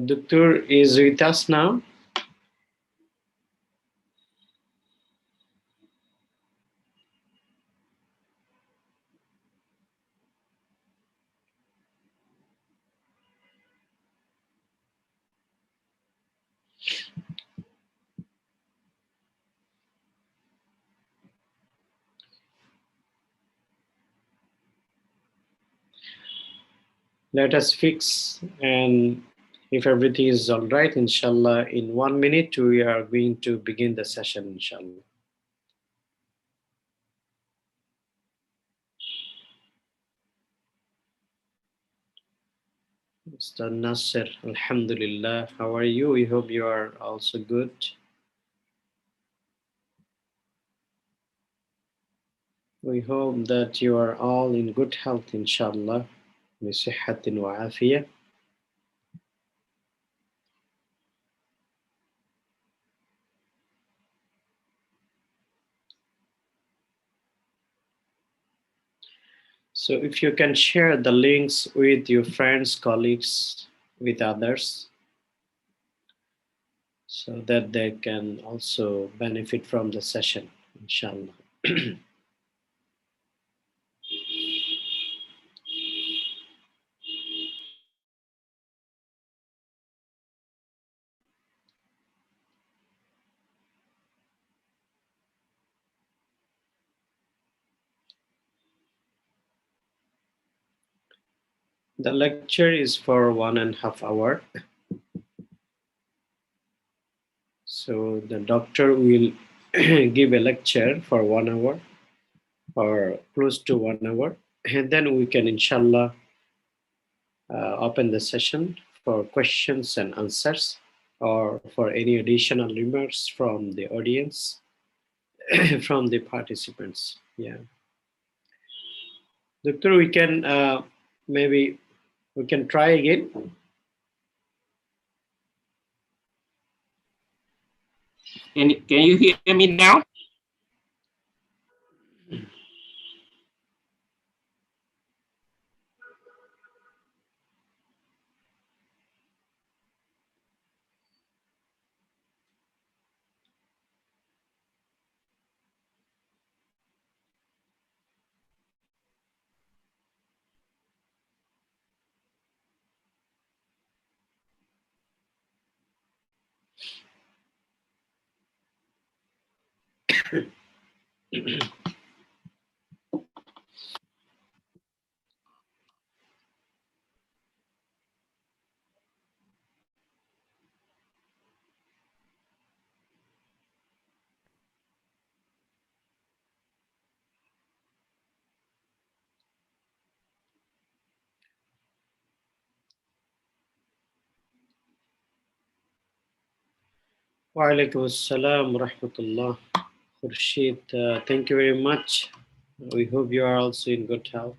Doctor is with us now. Let us fix, and if everything is all right, inshallah, in 1 minute we are going to begin the session, inshallah. Mr. Nasser, Alhamdulillah, how are you? We hope you are also good. We hope that you are all in good health, inshallah. بصحة وعافية. So if you can share the links with your friends, colleagues, with others, so that they can also benefit from the session, inshallah. The lecture is for 1.5 hours. So the doctor will give a lecture for 1 hour or close to 1 hour. And then we can, inshallah, open the session for questions and answers or for any additional remarks from the audience, from the participants. Yeah. Doctor, we can maybe we can try again. Can you hear me now? Wa alaikum assalam wa rahmatullah. Khurshid, thank you very much. We hope you are also in good health.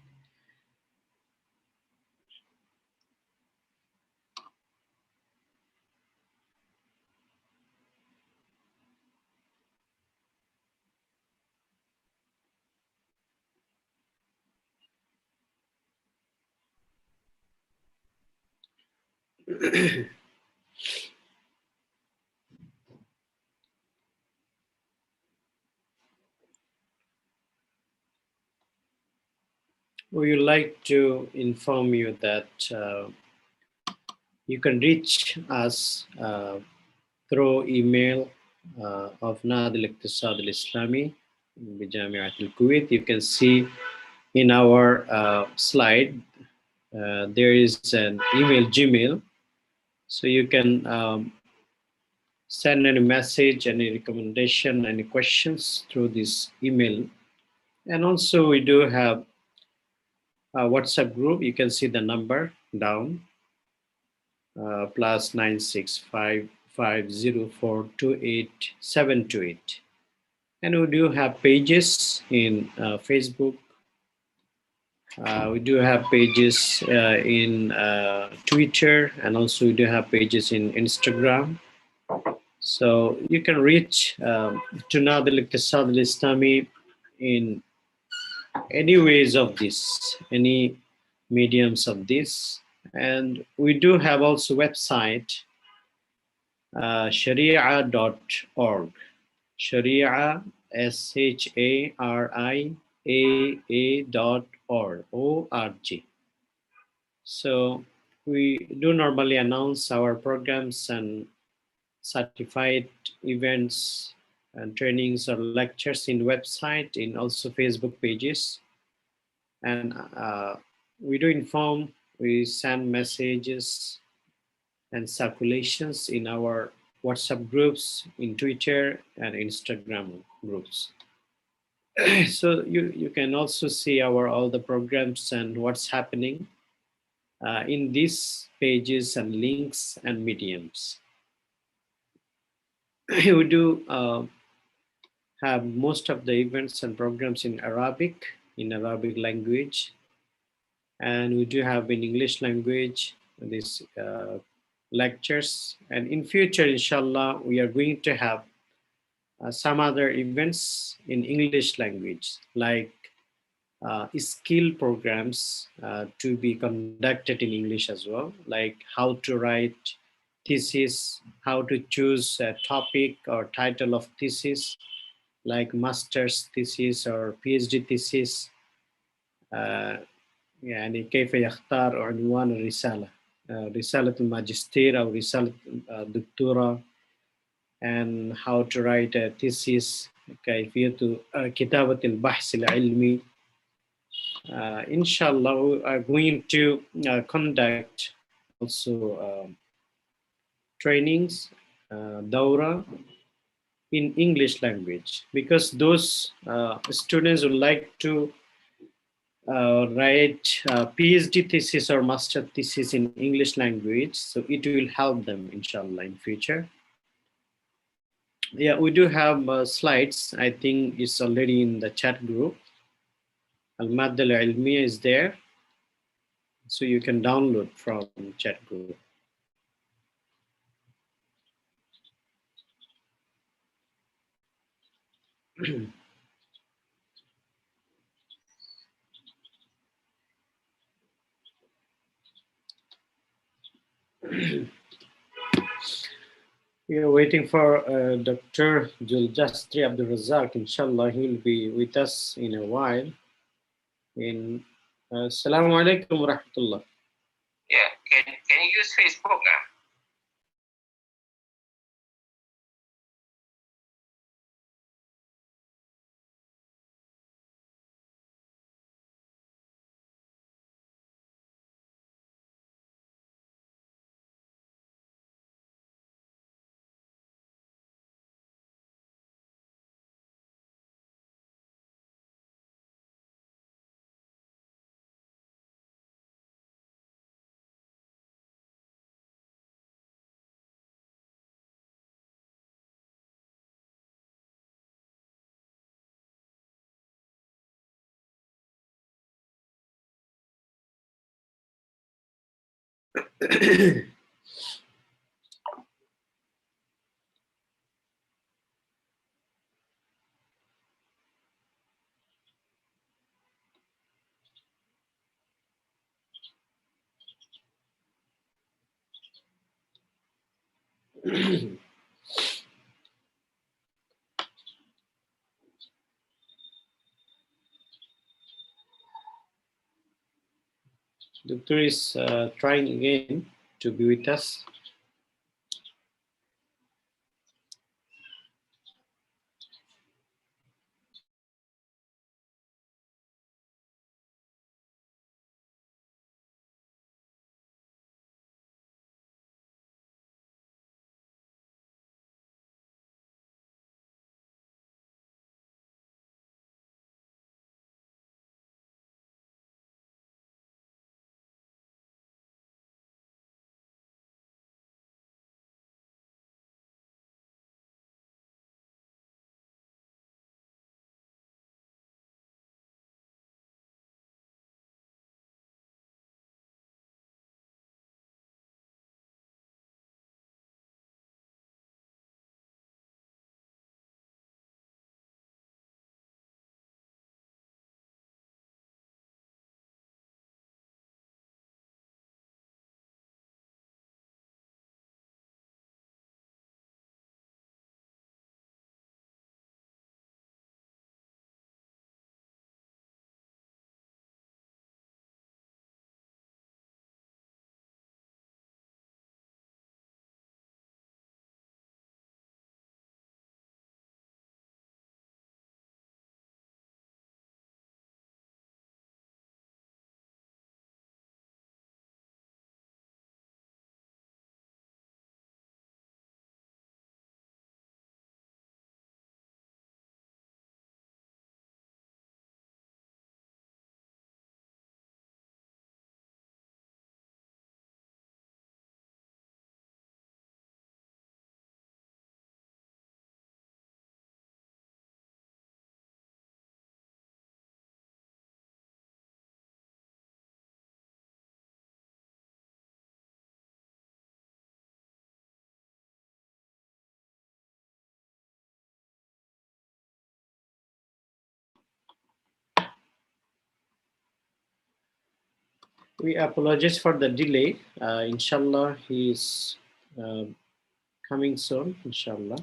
We would like to inform you that you can reach us through email of Nadi al-Iqtisad al-Islami بجامعة الكويت. You can see in our slide there is an email Gmail, so you can send any message, any recommendation, any questions through this email. And also we do have a WhatsApp group. You can see the number down, plus 96550428728. And we do have pages in Facebook. We do have pages in Twitter, and also we do have pages in Instagram. So you can reach to Nadi al-Iqtisad al-Islami in any ways of this, any mediums of this. And we do have also website, sharia.org. Sharia, SHARIAA.org. So we do normally announce our programs and certified events and trainings or lectures in website, in also Facebook pages. And we do inform, we send messages and circulations in our WhatsApp groups, in Twitter and Instagram groups. So you can also see our all the programs and what's happening in these pages and links and mediums. We do have most of the events and programs in Arabic language, and we do have in English language these lectures. And in future, inshallah, we are going to have some other events in English language, like skill programs to be conducted in English as well, like how to write thesis, how to choose a topic or title of thesis, like master's thesis or PhD thesis. يعني كيف يختار عنوان الرسالة، رسالة الماجستير أو رسالة الدكتوراه، and how to write a thesis، كيفية كتابة البحث العلمي. Inshallah, we are going to conduct also trainings, daura, in English language, because those students would like to write PhD thesis or master thesis in English language, so it will help them, inshallah, in future. Yeah, we do have slides. I think it's already in the chat group. Al-Madda al-Ilmiya is there, so you can download from chat group. We are waiting for Dr. Dzuljast Abdul Razak. Inshallah, he will be with us in a while. Assalamu alaikum wa rahmatullah. Yeah, can you use Facebook now? Doctor is trying again to be with us. We apologize for the delay. Inshallah, he is coming soon, inshallah.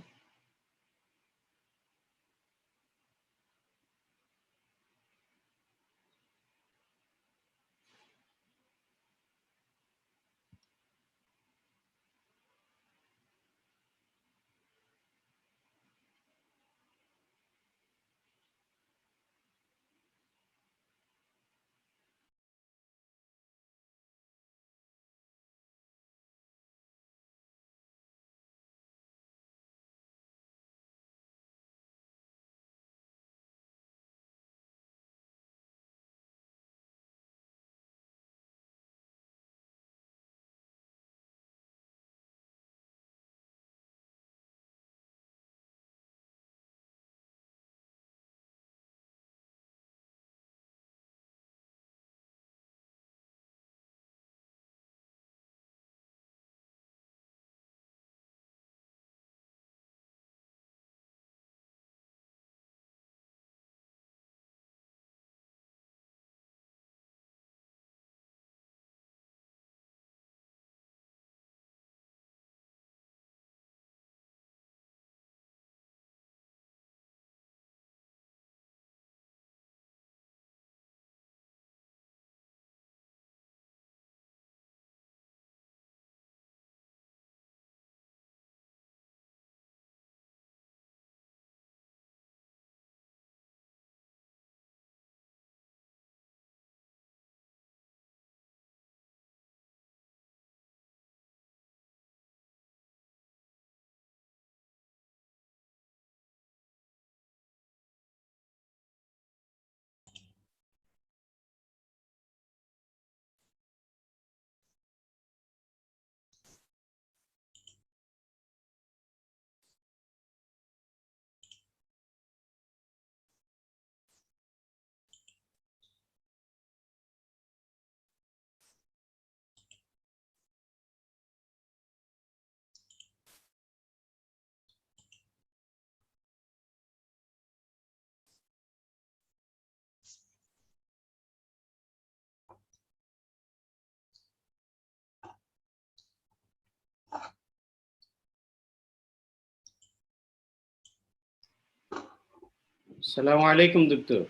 Assalamu alaikum, Doctor.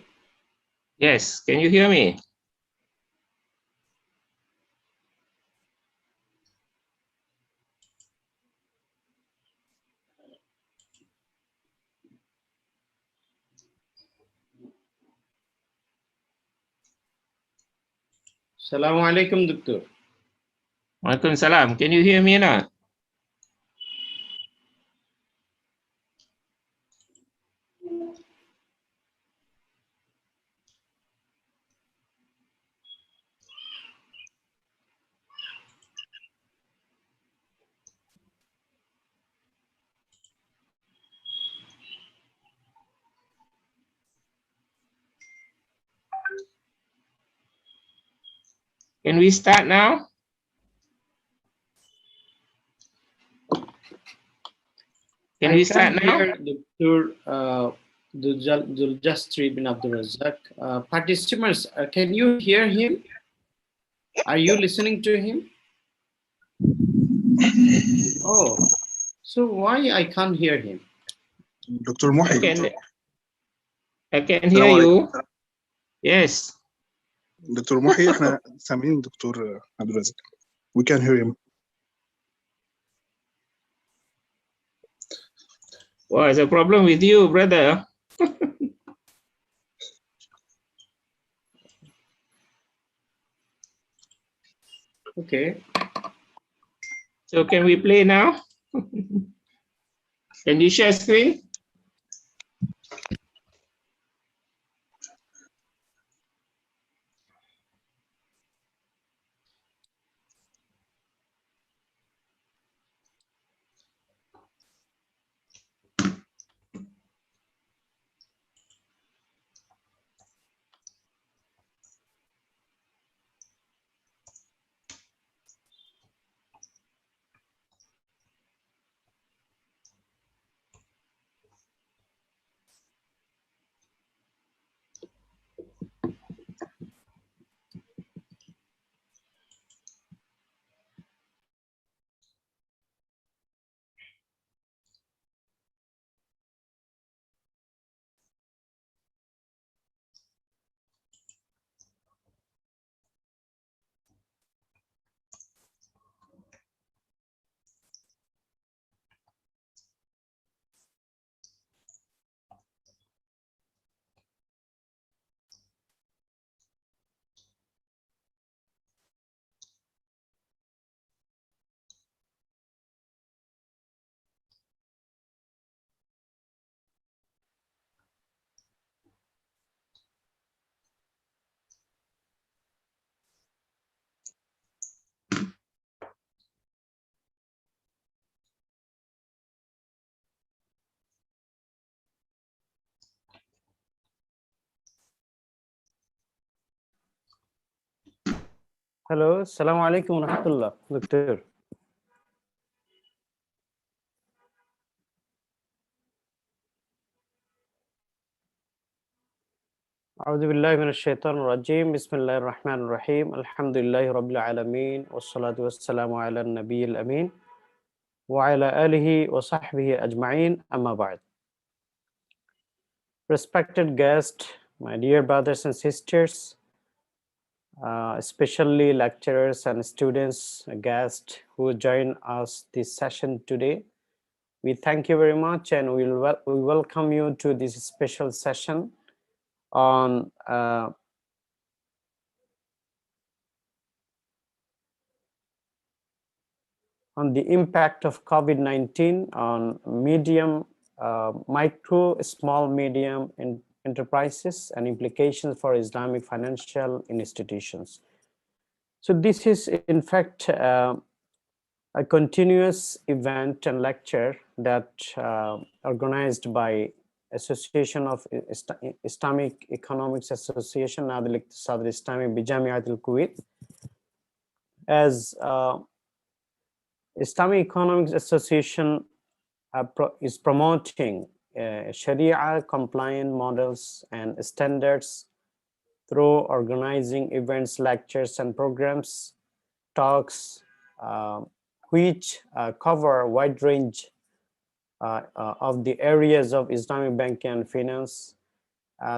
Yes, can you hear me? Assalamu alaikum, Doctor. Waalaikumsalam. Can you hear me now? Can we start now? Can I we start can now? hear Dr. Dzuljast bin Abdul Razak. Participants, can you hear him? Are you listening to him? Oh, so why I can't hear him? دكتور محي I can hear you. Yes. دكتور محي احنا سامعين دكتور عبد الرزاق. We can hear him. What's the problem with you, brother? Okay. So can we play now? Can you share screen? Hello, Assalamu alaikum wa rahmatullah, Doctor. أعوذ بالله من الشيطان الرجيم بسم الله الرحمن الرحيم الحمد لله رب العالمين والصلاة والسلام على النبي الأمين وعلى آله وصحبه أجمعين أما بعد. Respected guests, my dear brothers and sisters, especially lecturers and students, guests who join us this session today, we thank you very much and we welcome you to this special session on the impact of COVID-19 on medium, micro, small, medium enterprises and implications for Islamic financial institutions. So this is in fact a continuous event and lecture that organized by Association of Islamic Economics Association, Nahda al-Iqtisad al-Islami bi Jamiat al-Kuwait, as Islamic Economics Association is promoting Sharia compliant models and standards through organizing events, lectures, and programs, talks, which cover a wide range of the areas of Islamic banking and finance,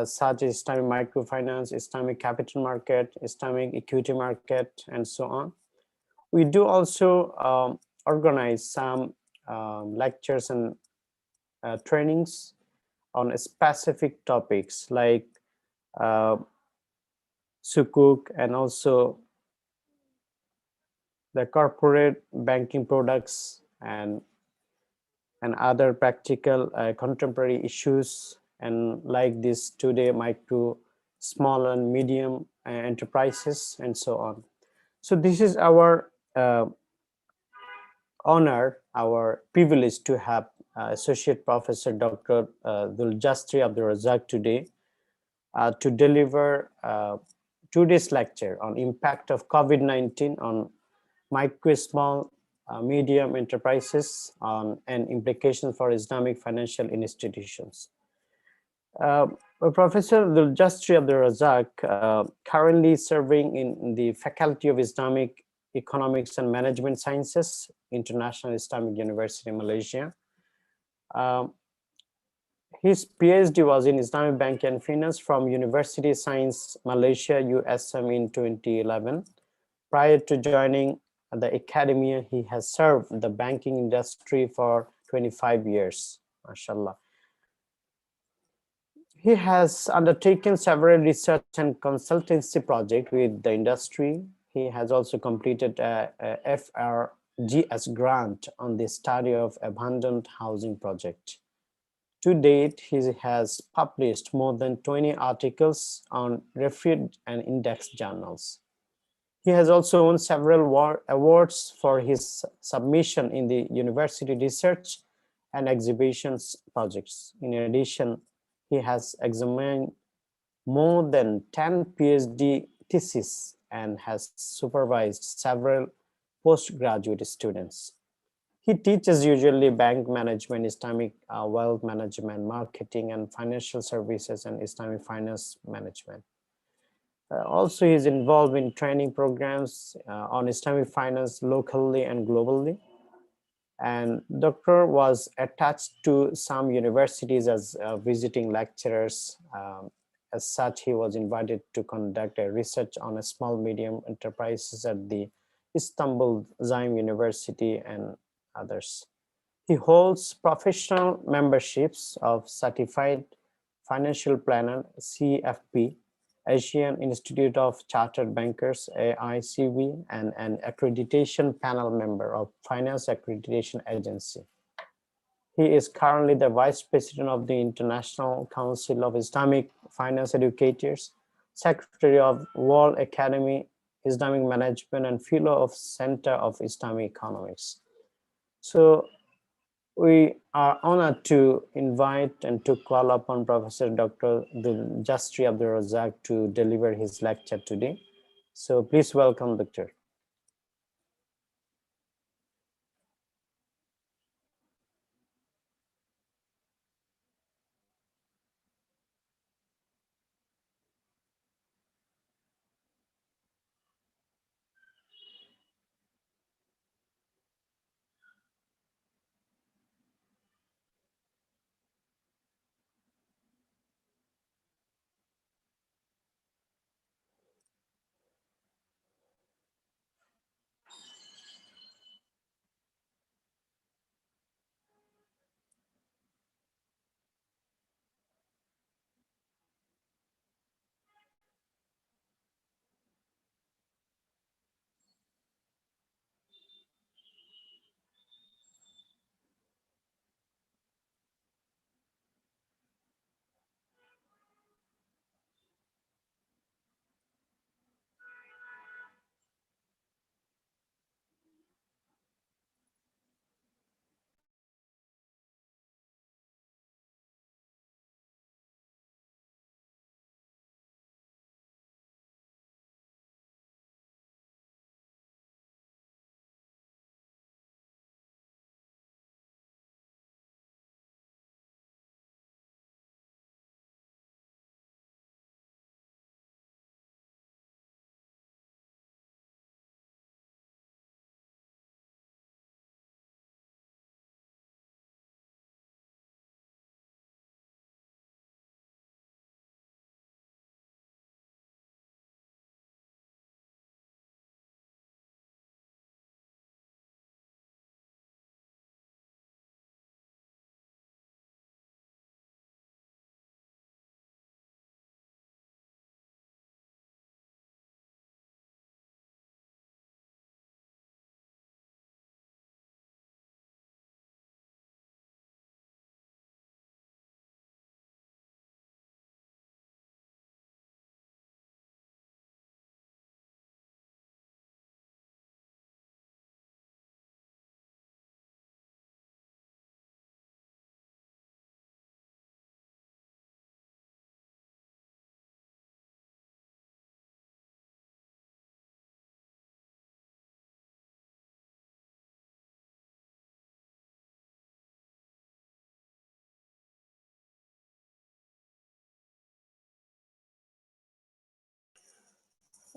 such as Islamic microfinance, Islamic capital market, Islamic equity market, and so on. We do also organize some lectures and trainings on specific topics like sukuk and also the corporate banking products and other practical contemporary issues, and like this today, micro, small and medium enterprises and so on. So this is our honor, our privilege to have Associate Professor Dr. Dzuljast Abdul Razak today to deliver today's lecture on impact of COVID-19 on micro, small, medium enterprises and implications for Islamic financial institutions. Professor Dzuljast Abdul Razak, currently serving in the Faculty of Islamic Economics and Management Sciences, International Islamic University, Malaysia. His PhD was in Islamic Banking and Finance from University of Science Malaysia, USM, in 2011. Prior to joining the academia, he has served the banking industry for 25 years, mashallah. He has undertaken several research and consultancy projects with the industry. He has also completed a FRGS grant on the study of abandoned housing project. To date, he has published more than 20 articles on reviewed and indexed journals. He has also won several awards for his submission in the university research and exhibitions projects. In addition, he has examined more than 10 PhD theses and has supervised several postgraduate students. He teaches usually bank management, Islamic wealth management, marketing and financial services, and Islamic finance management. Also, he is involved in training programs on Islamic finance locally and globally. And Doctor was attached to some universities as visiting lecturers. As such, he was invited to conduct a research on a small medium enterprises at the Istanbul Zaim University and others. He holds professional memberships of Certified Financial Planner, CFP, Asian Institute of Chartered Bankers, AICB, and an accreditation panel member of Finance Accreditation Agency. He is currently the Vice President of the International Council of Islamic Finance Educators, Secretary of World Academy Islamic Management, and Fellow of Center of Islamic Economics. So we are honored to invite and to call upon Professor Dr. Dzuljast Abdul Razak to deliver his lecture today. So please welcome, Doctor.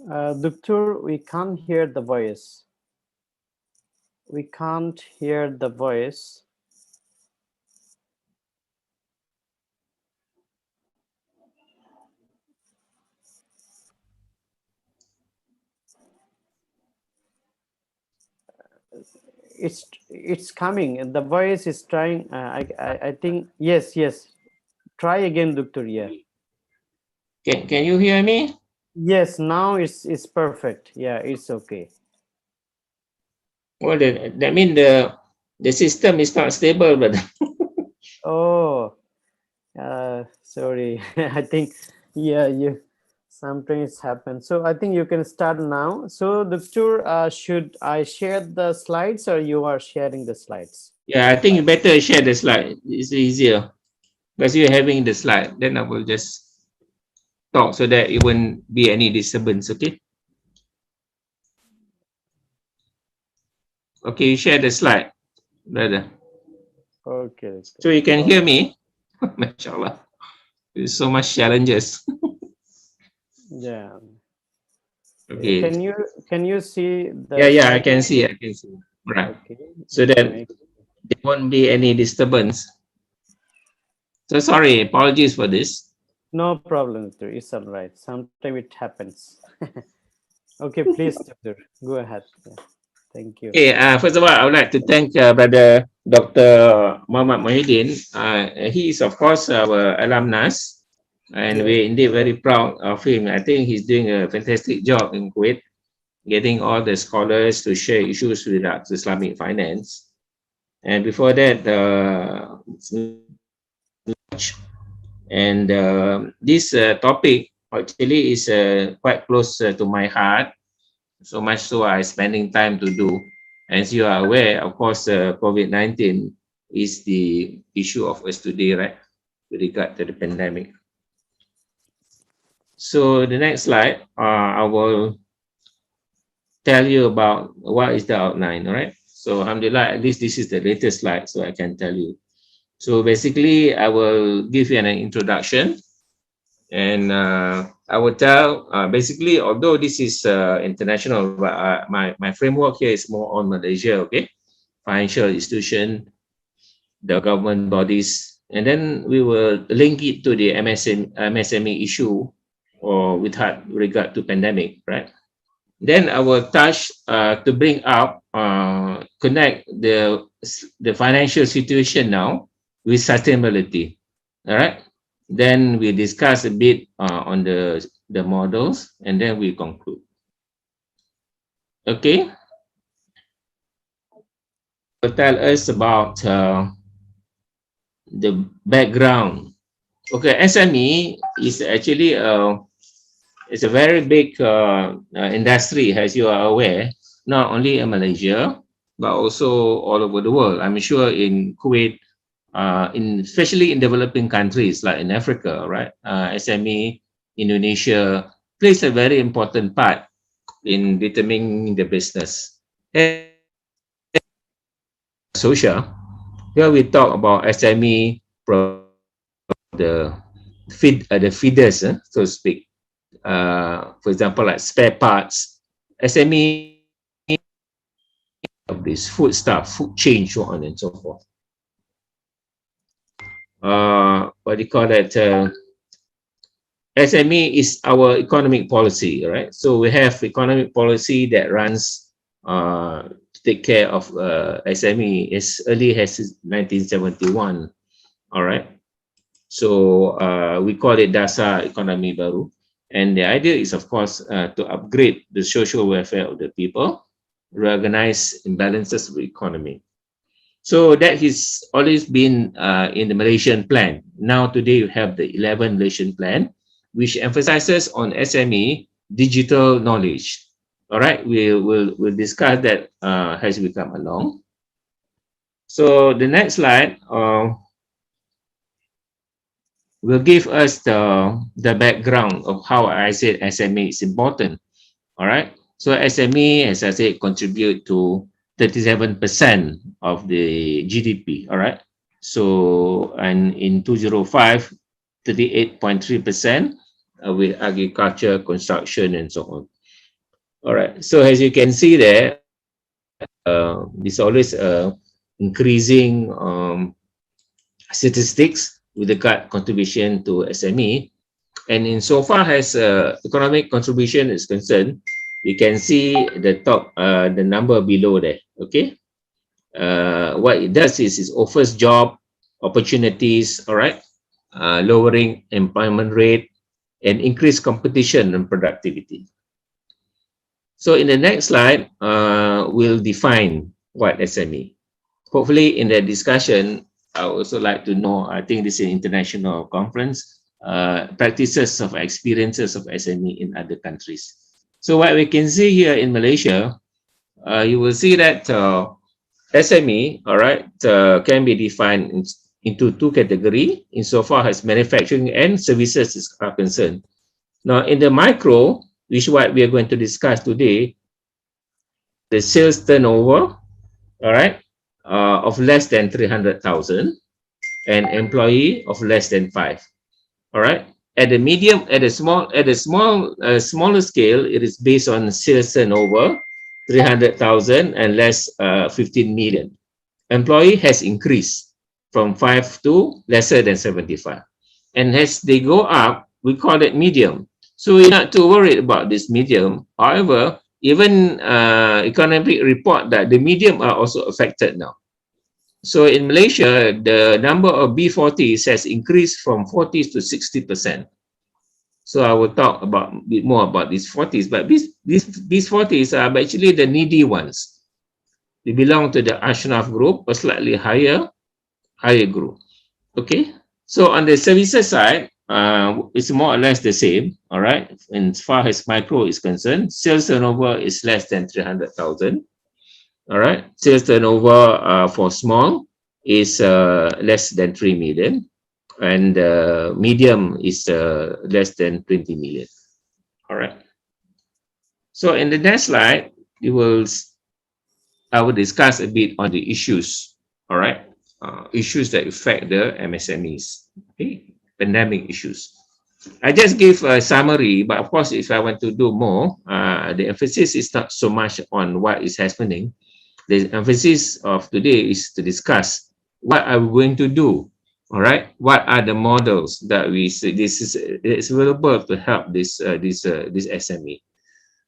Doctor, we can't hear the voice. We can't hear the voice. It's coming. The voice is trying. I think yes. Try again, Doctor. Yeah. Can you hear me? Yes. Now it's perfect. Yeah, it's okay. Well, that means the system is not stable, but Oh, sorry. I think you sometimes happen. So I think you can start now. So Doctor, should I share the slides or you are sharing the slides? yeah, I think you better share the slide. It's easier because you're having the slide. Then I will just talk so that it won't be any disturbance. Okay. Okay, you share the slide, brother. Okay. So you can hear me. Mashallah. There's so much challenges. Yeah. Okay. Can you see the Yeah, I slide? can see. Right. Okay. So that there won't be any disturbance. So sorry, apologies for this. No problem, Doctor. It's all right. Sometimes it happens. Okay, please, Doctor. Go ahead. Yeah. Thank you. Okay, first of all, I would like to thank Brother Dr. Muhammad Mohidin. He is, of course, our alumnus, and we're indeed very proud of him. I think he's doing a fantastic job in Kuwait, getting all the scholars to share issues with us, Islamic finance. And before that, and this topic actually is quite close to my heart, so much so I'm spending time to do. As you are aware, of course, COVID-19 is the issue of us today, right, with regard to the pandemic. So the next slide, I will tell you about what is the outline, all right? So alhamdulillah, at least this is the latest slide, so I can tell you. So basically, I will give you an introduction, and I will tell, basically, although this is international, but my framework here is more on Malaysia, okay? Financial institution, the government bodies, and then we will link it to the MSME issue, or with regard to pandemic, right? Then I will touch to bring up, connect the financial situation now with sustainability. All right. Then we discuss a bit on the models, and then we conclude. Okay. So tell us about the background. Okay, SME is actually it's a very big industry, as you are aware, not only in Malaysia, but also all over the world. I'm sure in Kuwait, especially in developing countries like in Africa, right? SME, Indonesia plays a very important part in determining the business. Social, here we talk about SME, the feeders, so to speak. For example, like spare parts, SME of this food stuff, food chain, so on and so forth. What do you call that? SME is our economic policy, right? So we have economic policy that runs to take care of SME as early as 1971. All right. So we call it Dasar Ekonomi Baru. And the idea is, of course, to upgrade the social welfare of the people, reorganize imbalances of the economy. So that has always been in the Malaysian plan. Now today we have the 11 Malaysian plan, which emphasizes on SME digital knowledge. All right, we'll discuss that as we come along. So the next slide will give us the background of how I said SME is important. All right. So SME, as I said, contribute to 37% of the GDP. All right. So, and in 2005, 38.3% with agriculture, construction, and so on. All right. So as you can see there, there's always increasing statistics with regard contribution to SME. And insofar as economic contribution is concerned, you can see the top, the number below there, okay? What it does is it offers job opportunities, all right? Lowering employment rate and increase competition and productivity. So in the next slide, we'll define what SME. Hopefully in the discussion, I would also like to know, I think this is an international conference, practices of experiences of SME in other countries. So what we can see here in Malaysia, you will see that SME, all right, can be defined into two categories insofar as manufacturing and services are concerned. Now in the micro, which is what we are going to discuss today, the sales turnover, all right, of less than 300,000 and employee of less than 5. All right. At the medium, smaller scale, it is based on sales turnover 300,000 and less 15 million. Employee has increased from 5 to lesser than 75. And as they go up, we call it medium. So we're not too worried about this medium. However, even economic report that the medium are also affected now. So in Malaysia, the number of B40s has increased from 40s to 60%. So I will talk about a bit more about these 40s, but these 40s are actually the needy ones. They belong to the Ashraf group, a slightly higher group. Okay. So on the services side, it's more or less the same. All right. And as far as micro is concerned, sales turnover is less than 300,000. All right. Sales turnover for small is less than 3 million. And medium is less than 20 million. All right. So in the next slide, I will discuss a bit on the issues, all right? Issues that affect the MSMEs, okay? Pandemic issues. I just give a summary, but of course, if I want to do more, the emphasis is not so much on what is happening. The emphasis of today is to discuss what are we going to do, all right? What are the models that we see this is available to help this SME?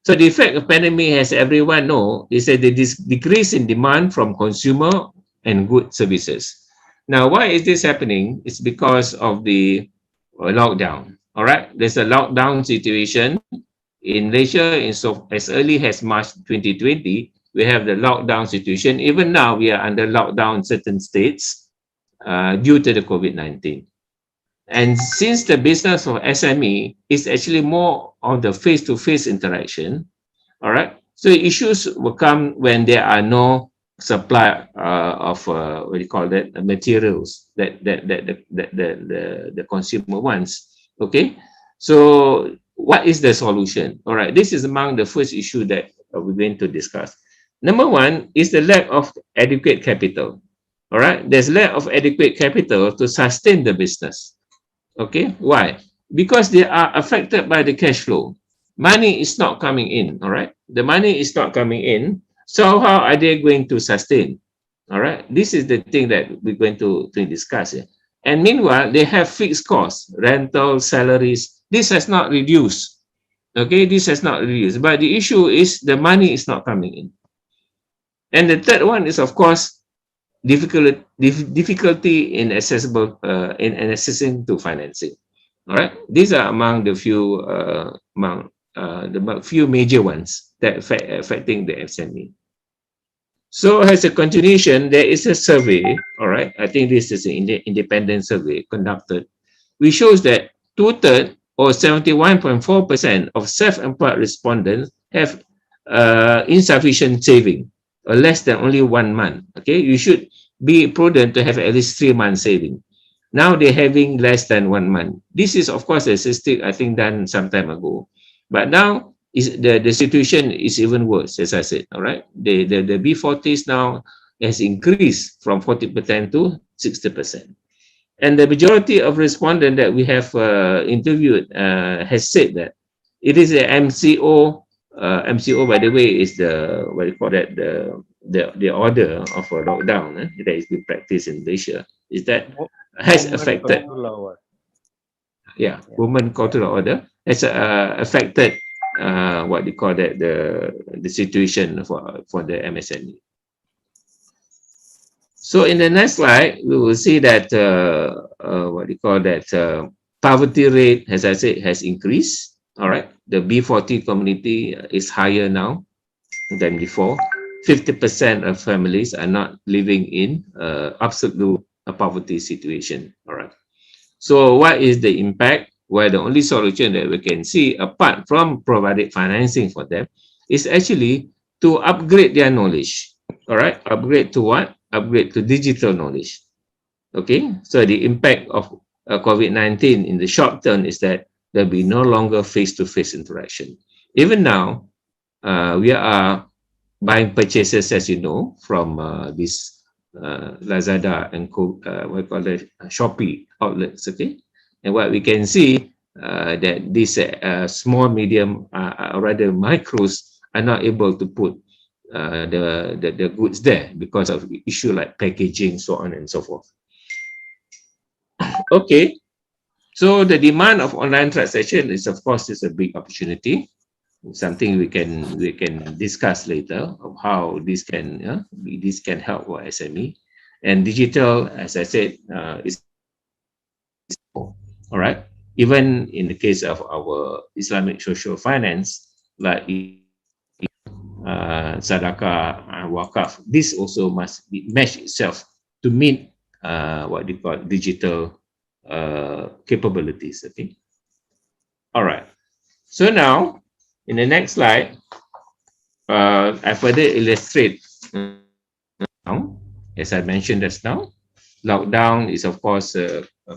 So the effect of pandemic, as everyone know, is that the decrease in demand from consumer and good services. Now, why is this happening? It's because of the lockdown. All right, there's a lockdown situation in Malaysia. As early as March 2020, we have the lockdown situation. Even now, we are under lockdown in certain states due to the COVID-19. And since the business of SME is actually more on the face-to-face interaction, all right, so issues will come when there are no supply of what do you call that, materials that the consumer wants. Okay, so what is the solution? All right, this is among the first issue that we're going to discuss. Number one is the lack of adequate capital. All right, there's lack of adequate capital to sustain the business. Okay, why? Because they are affected by the cash flow. Money is not coming in, all right? The money is not coming in. So how are they going to sustain? All right, this is the thing that we're going to discuss here. And meanwhile, they have fixed costs, rental, salaries. This has not reduced. Okay, this has not reduced. But the issue is the money is not coming in. And the third one is, of course, difficulty in accessing to financing. All right, these are among the few few major ones that affecting the SME. So as a continuation, there is a survey. All right, I think this is an independent survey conducted, which shows that 2/3 or 71.4% of self-employed respondents have insufficient saving, or less than only 1 month. Okay, you should be prudent to have at least 3 months saving. Now they're having less than 1 month. This is, of course, a statistic I think done some time ago. But now the situation is even worse, as I said. All right, the B40s now has increased from 40% to 60%. And the majority of respondents that we have interviewed has said that it is a MCO. MCO, by the way, is the what do you call that, the order of a lockdown that is being practiced in Malaysia. Is that has affected? Yeah, women cultural order has affected what do you call that, the situation for the MSME. So in the next slide, we will see that what do you call that, poverty rate, as I said, has increased. All right, the B40 community is higher now than before. 50% of families are not living in absolute poverty situation. All right. So what is the impact? Well, the only solution that we can see, apart from providing financing for them, is actually to upgrade their knowledge. All right, upgrade to what? Upgrade to digital knowledge. Okay, so the impact of COVID-19 in the short term is that there'll be no longer face-to-face interaction. Even now, we are buying purchases, as you know, from this Lazada and what we call it, Shopee outlets. Okay, and what we can see that these small, medium, rather micros are not able to put the goods there because of issue like packaging, so on and so forth. Okay, so the demand of online transaction is, of course, is a big opportunity. Something we can discuss later of how this can help our SME. And digital, as I said, is all right. Even in the case of our Islamic social finance, like sadaqah and wakaf, this also must be mesh itself to meet what they call digital capabilities. Okay. All right. So now, in the next slide, I further illustrate now, as I mentioned just now, lockdown is, of course,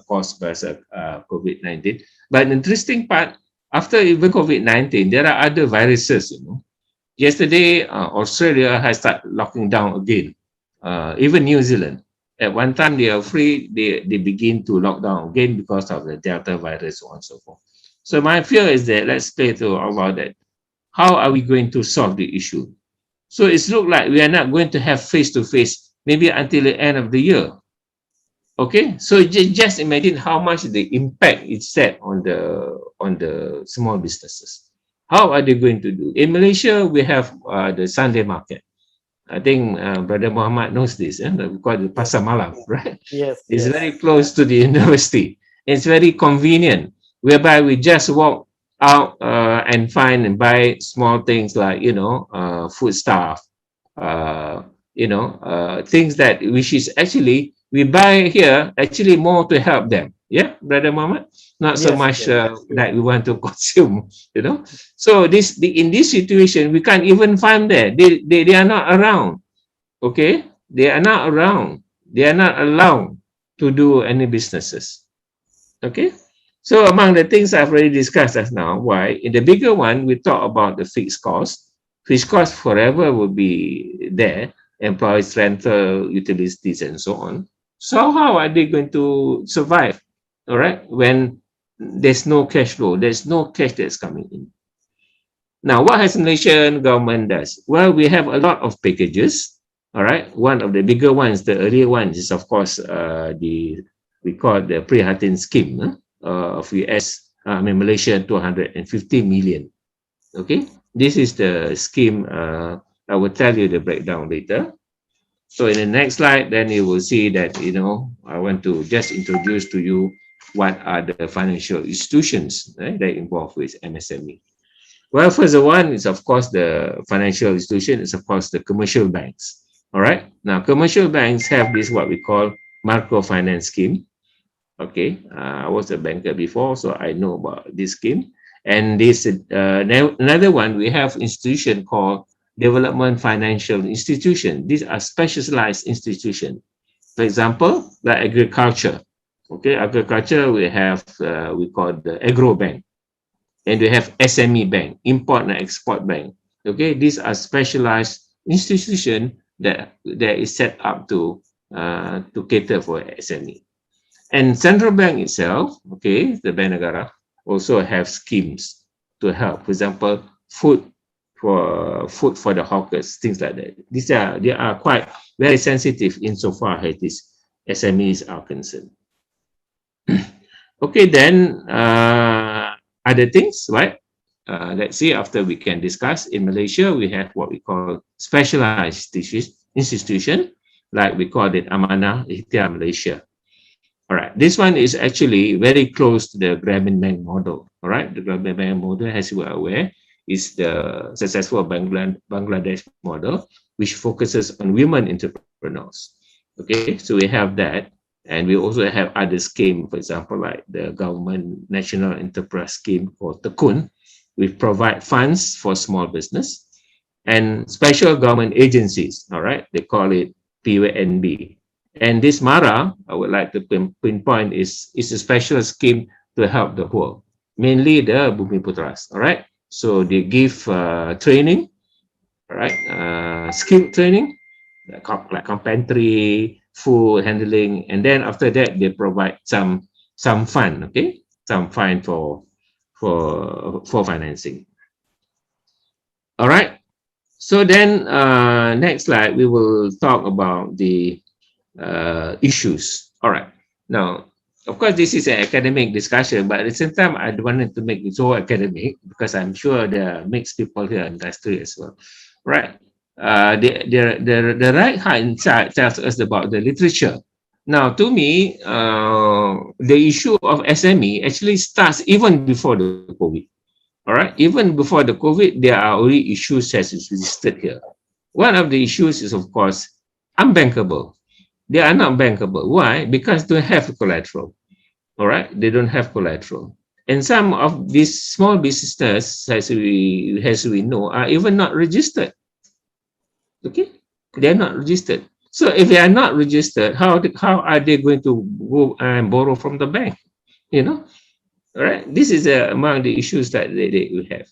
caused by COVID-19. But the interesting part, after even COVID-19, there are other viruses, you know, Yesterday, Australia has started locking down again. Even New Zealand. At one time, they are free. They begin to lock down again because of the Delta virus, so on and so forth. So my fear is that, let's play to about that. How are we going to solve the issue? So it's look like we are not going to have face-to-face maybe until the end of the year. Okay, so just imagine how much the impact is set on the small businesses. How are they going to do? In Malaysia, we have the Sunday market. I think Brother Muhammad knows this. We call it Pasar Malam, right? Yes. It's very close to the university. It's very convenient, whereby we just walk out and find and buy small things like, food stuff, things that, which is actually, we buy here actually more to help them. Yeah, Brother Muhammad? Not so much that we want to consume, So in this situation, we can't even find them. They are not around. Okay? They are not around. They are not allowed to do any businesses. Okay? So among the things I've already discussed just now, why? In the bigger one, we talk about the fixed cost. Fixed cost forever will be there, employees, rental, utilities, and so on. So how are they going to survive? All right, when there's no cash flow, there's no cash that's coming in. Now, what has the Malaysian government does? Well, we have a lot of packages. All right, one of the bigger ones, the earlier ones, is of course we call the Prihatin scheme of Malaysia 250 million. Okay, this is the scheme. I will tell you the breakdown later. So in the next slide, then you will see that, I want to just introduce to you what are the financial institutions that involved with MSME. Well, first one is, of course, the financial institution is, of course, the commercial banks. All right. Now, commercial banks have this, what we call microfinance scheme. Okay. I was a banker before, so I know about this scheme. And this another one, we have institution called development financial institution. These are specialized institutions. For example, like agriculture. Okay, agriculture, we have, we call the agro bank. And we have SME bank, import and export bank. Okay, these are specialized institutions that is set up to cater for SME. And central bank itself, okay, the Bank Negara, also have schemes to help. For example, food for the hawkers, things like that. They are quite very sensitive insofar as these SMEs are concerned. Okay, then other things, right? Let's see, after we can discuss. In Malaysia, we have what we call specialized institution, like we call it Amanah Ikhtiar Malaysia. All right, this one is actually very close to the Grameen Bank model. All right, the Grameen Bank model, as you are aware, is the successful Bangladesh model, which focuses on women entrepreneurs. Okay, so we have that. And we also have other schemes, for example, like the government national enterprise scheme called Tekun, which provide funds for small business, and special government agencies. All right, they call it PWNB. And this MARA, I would like to pinpoint, is a special scheme to help the poor, mainly the Bumi Putras. All right, so they give training, all right, skill training, like carpentry, food handling, and then after that they provide some fund, okay, some fund for financing. All right. So then next slide we will talk about the issues. All right. Now, of course, this is an academic discussion, but at the same time, I wanted to make it so academic because I'm sure there are mixed people here in industry as well, right? The right hand side tells us about the literature. Now, to me, the issue of SME actually starts even before the COVID. All right, even before the COVID, there are already issues as is listed here. One of the issues is, of course, unbankable. They are not bankable. Why? Because they don't have collateral. All right, they don't have collateral. And some of these small businesses, as we know, are even not registered. Okay, they're not registered. So if they are not registered, how are they going to go and borrow from the bank? All right. This is among the issues that they have.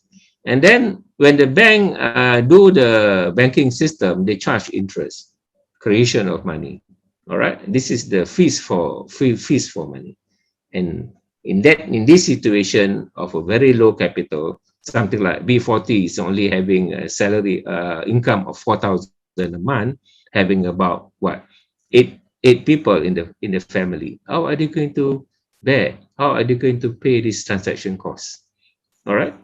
And then when the bank do the banking system, they charge interest, creation of money. All right, this is the fees for money. And in this situation of a very low capital, something like B40 is only having a salary income of 4,000 a month, having about what eight people in the family. How are they going to bear? How are they going to pay this transaction costs? All right,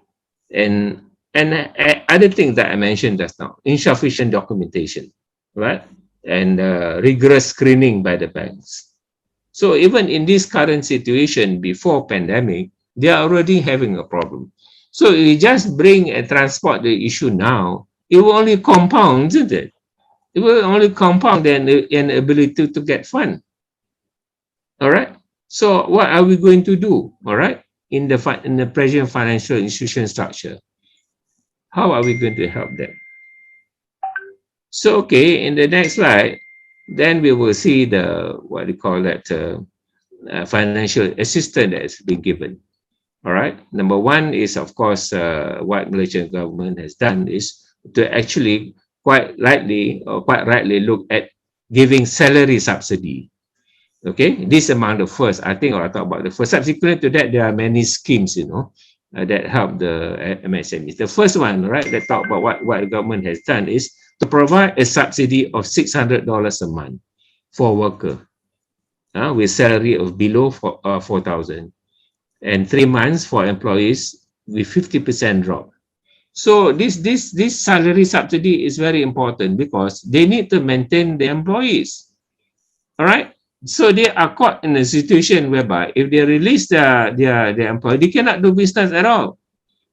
and other things that I mentioned just now, insufficient documentation, right, and rigorous screening by the banks. So even in this current situation before pandemic, they are already having a problem. So you just bring and transport the issue now, it will only compound, isn't it? It will only compound the inability to get fund. All right. So what are we going to do? All right. In the present financial institution structure, how are we going to help them? So okay, in the next slide, then we will see the what do you call that financial assistance that has been given. All right. Number one is, of course, what Malaysian government has done is to actually quite rightly look at giving salary subsidy. Okay, this among the first. I think I'll talk about the first. Subsequent to that, there are many schemes, that help the MSMEs. The first one, right, that talk about what the government has done is to provide a subsidy of $600 a month for a worker with salary of below 4,000, and 3 months for employees with 50% drop. So this salary subsidy is very important because they need to maintain the employees. All right. So they are caught in a situation whereby if they release their employee, they cannot do business at all.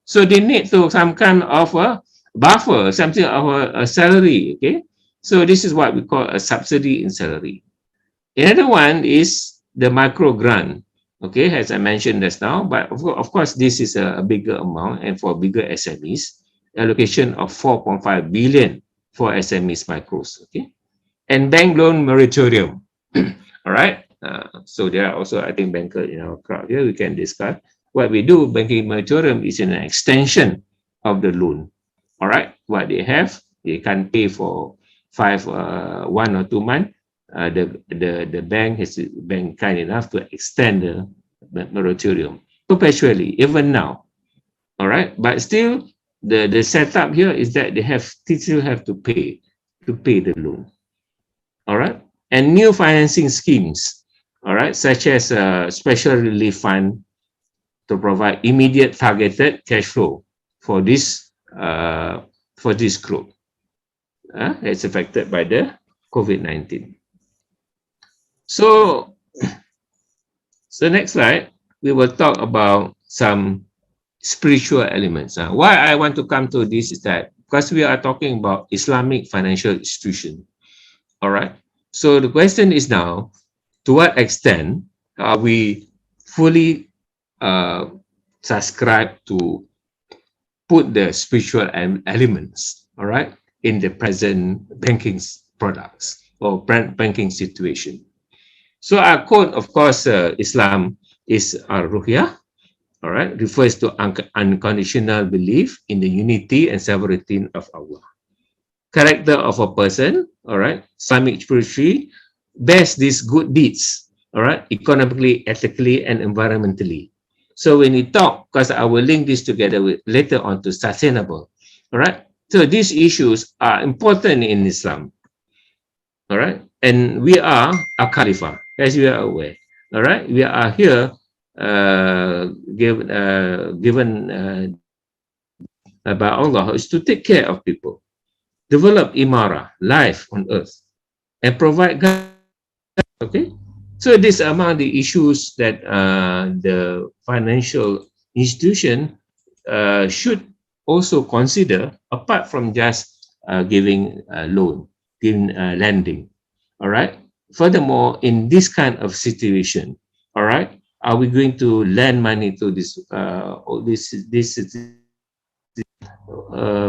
So they need to some kind of a buffer, something of a salary. Okay. So this is what we call a subsidy in salary. Another one is the micro grant. Okay, as I mentioned just now, but of course, this is a bigger amount, and for bigger SMEs, allocation of 4.5 billion for SMEs micros. Okay, and bank loan moratorium. All right. So there are also, I think, bankers in our crowd here. We can discuss what we do. Banking moratorium is an extension of the loan. All right. What they have, they can pay for 1 or 2 months. The bank has been kind enough to extend the moratorium perpetually, even now. All right. But still, the setup here is that they still have to pay the loan. All right. And new financing schemes, all right, such as a special relief fund to provide immediate targeted cash flow for this group that's affected by the COVID-19. So next slide, we will talk about some spiritual elements. Why I want to come to this is that because we are talking about Islamic financial institution, all right. So the question is now, to what extent are we fully subscribe to put the spiritual elements, all right, in the present banking products or banking situation? So our quote, of course, Islam is Ruhiyah, all right, refers to unconditional belief in the unity and sovereignty of Allah. Character of a person, all right, Islamic spirituality bears these good deeds, all right, economically, ethically, and environmentally. So when we talk, because I will link this together with later on to sustainable, all right. So these issues are important in Islam, all right, and we are a Khalifa, as we are aware, all right. We are here given by Allah is to take care of people, develop imara, life on earth, and provide guidance. Okay, so these are among the issues that the financial institution should also consider, apart from just giving a loan, giving lending. All right. Furthermore, in this kind of situation, all right, are we going to lend money to this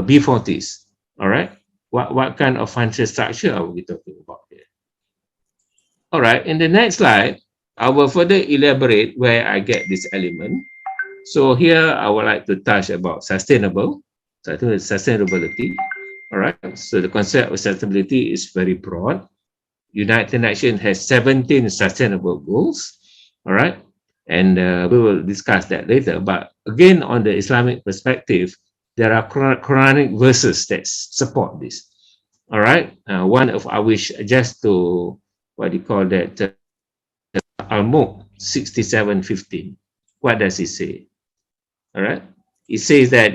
B40s? All right. What kind of financial structure are we talking about here? All right, in the next slide, I will further elaborate where I get this element. So here I would like to touch about sustainable, sustainability. All right. So the concept of sustainability is very broad. United Nations has 17 sustainable goals. All right. And we will discuss that later. But again, on the Islamic perspective, there are Quranic verses that support this. All right. One of I wish just to, what do you call that? Al-Mulk 67:15. What does it say? All right. It says that,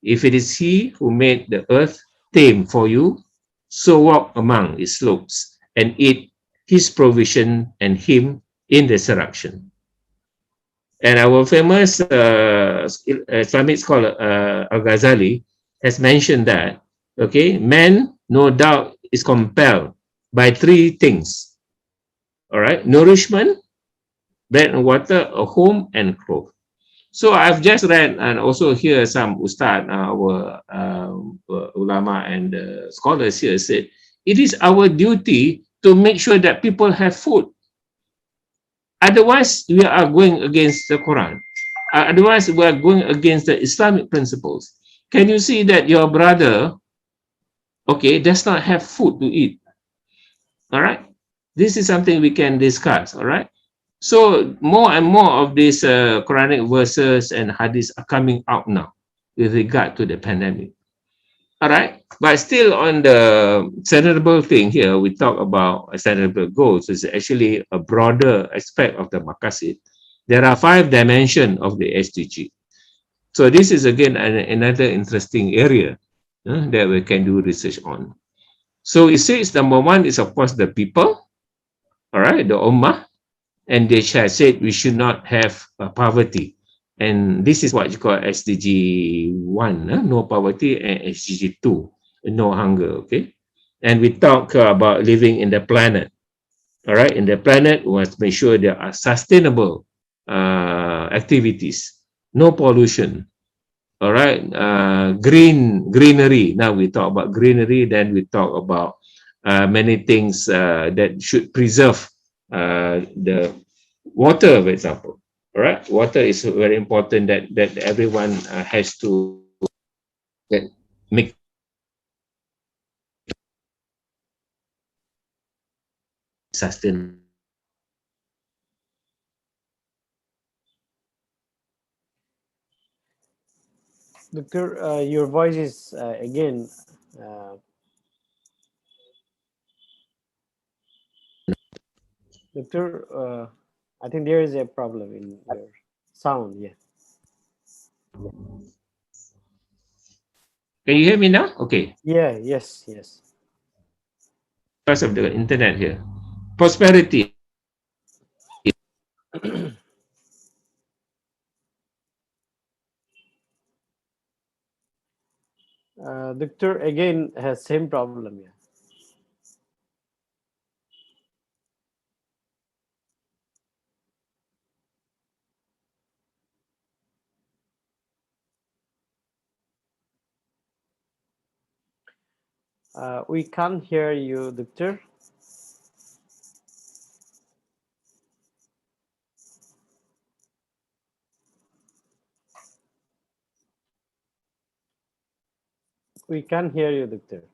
if it is he who made the earth tame for you, so walk among its slopes and eat his provision and him in the resurrection. And our famous Islamic scholar Al-Ghazali has mentioned that, okay, man no doubt is compelled by three things. All right, nourishment, bread and water, a home and clothes. So I've just read and also hear some ustad, our ulama and scholars here said, it is our duty to make sure that people have food. Otherwise, we are going against the Quran. Otherwise, we are going against the Islamic principles. Can you see that your brother, okay, does not have food to eat? All right. This is something we can discuss. All right. So more and more of these Quranic verses and hadiths are coming out now with regard to the pandemic. All right, but still on the sustainable thing here, we talk about sustainable goals. It's actually a broader aspect of the maqasid. There are 5 dimensions of the SDG. So this is again another interesting area that we can do research on. So it says number 1 is of course the people, all right, the ummah. And they said we should not have poverty. And this is what you call SDG 1, no poverty, and SDG 2, no hunger, okay? And we talk about living in the planet, all right? In the planet, we must make sure there are sustainable activities, no pollution, all right? Greenery, now we talk about greenery, then we talk about many things that should preserve the water, for example. All right, water is very important that everyone has to make sustainable. Doctor, your voice is again. Doctor, I think there is a problem in your sound. Yeah. Can you hear me now? Okay. Yeah. Yes. Yes. Because of the internet here, prosperity. Doctor again has same problem. Yeah. We can't hear you, Doctor. We can't hear you, Doctor.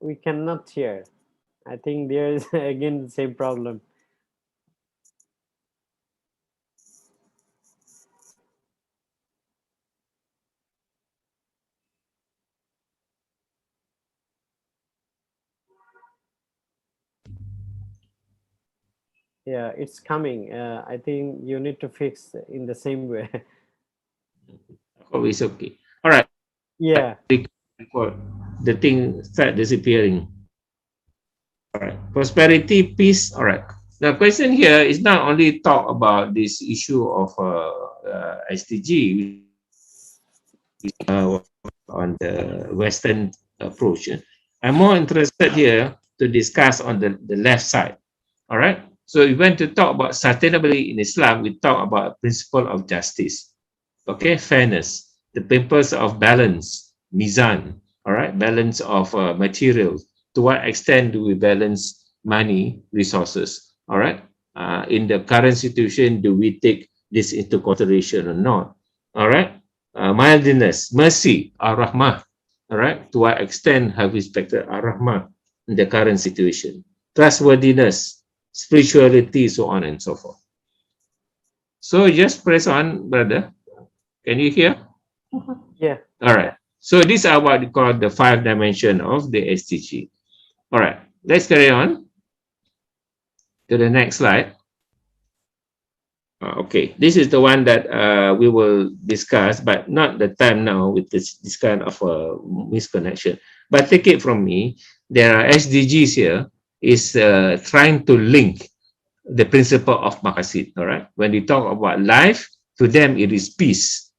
We cannot hear. I think there is again the same problem. Yeah, it's coming. I think you need to fix in the same way. Oh, it's okay. All right. Yeah. The thing start disappearing. All right. Prosperity, peace. All right. The question here is not only talk about this issue of SDG on the Western approach. I'm more interested here to discuss on the left side. All right. So we went to talk about sustainability in Islam. We talk about principle of justice. Okay, fairness, the principles of balance, mizan. All right, balance of materials, to what extent do we balance money, resources? All right. In the current situation, do we take this into consideration or not? All right. Mildness, mercy, ar-rahmah. All right. To what extent have we expected ar-rahmah in the current situation? Trustworthiness, spirituality, so on and so forth. So just press on, brother. Can you hear? Yeah. All right. So these are what we call the 5 dimensions of the SDG. All right. Let's carry on to the next slide. Okay, this is the one that we will discuss, but not the time now with this kind of misconnection. But take it from me, there are SDGs here is trying to link the principle of maqasid. All right, when we talk about life, to them it is peace.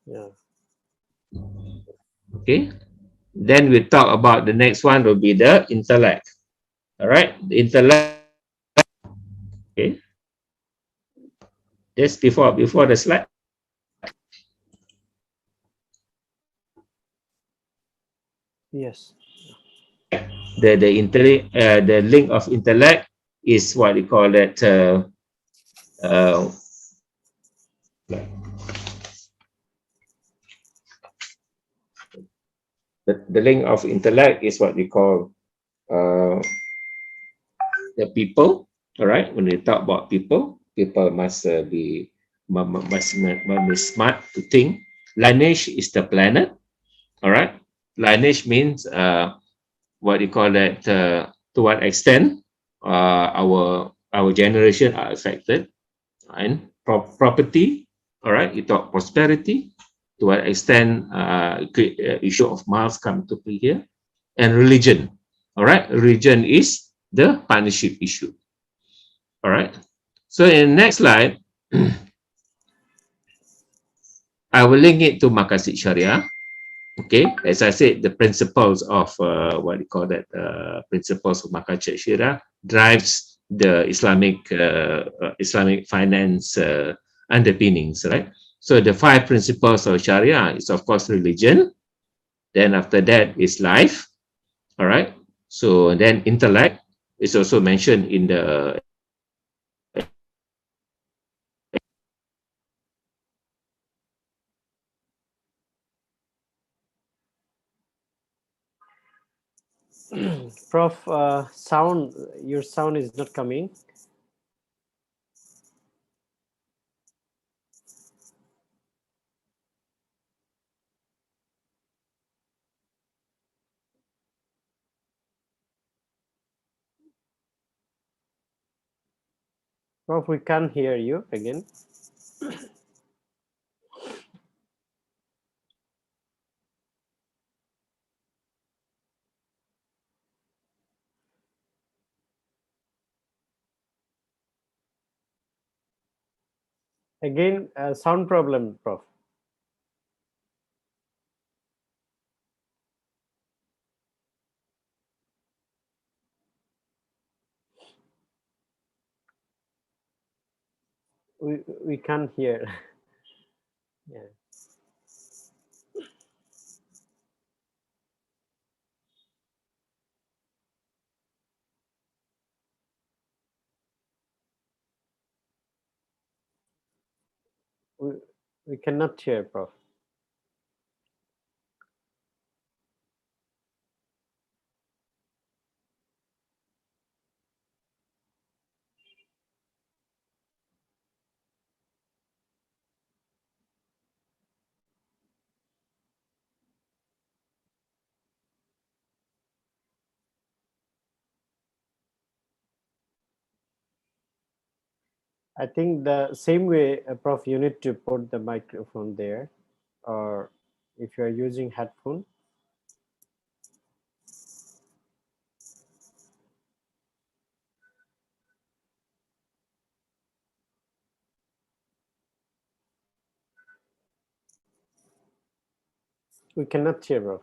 Yeah. Okay, then we talk about the next one will be the intellect. All right, the intellect. Okay, just before the slide. Yes. The link of intellect is what we call it. The link of intellect is what we call the people. All right. When we talk about people, people must be smart to think. Lineage is the planet. All right. Lineage means what you call that. To what extent our generation are affected, and property. All right. You talk prosperity. To what extent issue of Mars come to play here, and religion. All right. Religion is the partnership issue. All right. So in the next slide, I will link it to Maqasid Sharia. Okay, as I said, the principles of what you call that principles of Maqasid Sharia drives the Islamic finance underpinnings, right? So the 5 principles of Sharia is of course religion. Then after that is life. All right. So then intellect is also mentioned in the Prof, your sound is not coming. Prof, we can't hear you again. Again, sound problem, Prof. We can't hear. Yeah. We cannot hear, Prof. I think the same way, Prof, you need to put the microphone there, or if you are using headphone. We cannot hear, Prof.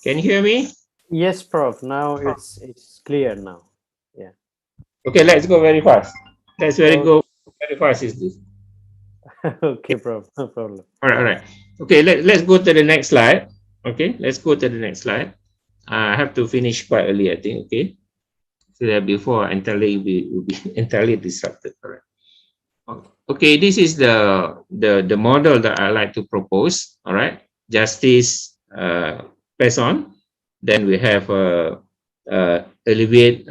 Can you hear me? Yes, Prof. Now it's clear now. Yeah. Okay, let's go very fast. Let's Okay. go very fast. Is this? Okay, Prof. No problem. All right. Okay, let's go to the next slide. Okay, let's go to the next slide. I have to finish quite early, I think. Okay, so that before entirely will be entirely disrupted. All right. Okay, this is the model that I like to propose. All right, justice based on. Then we have alleviate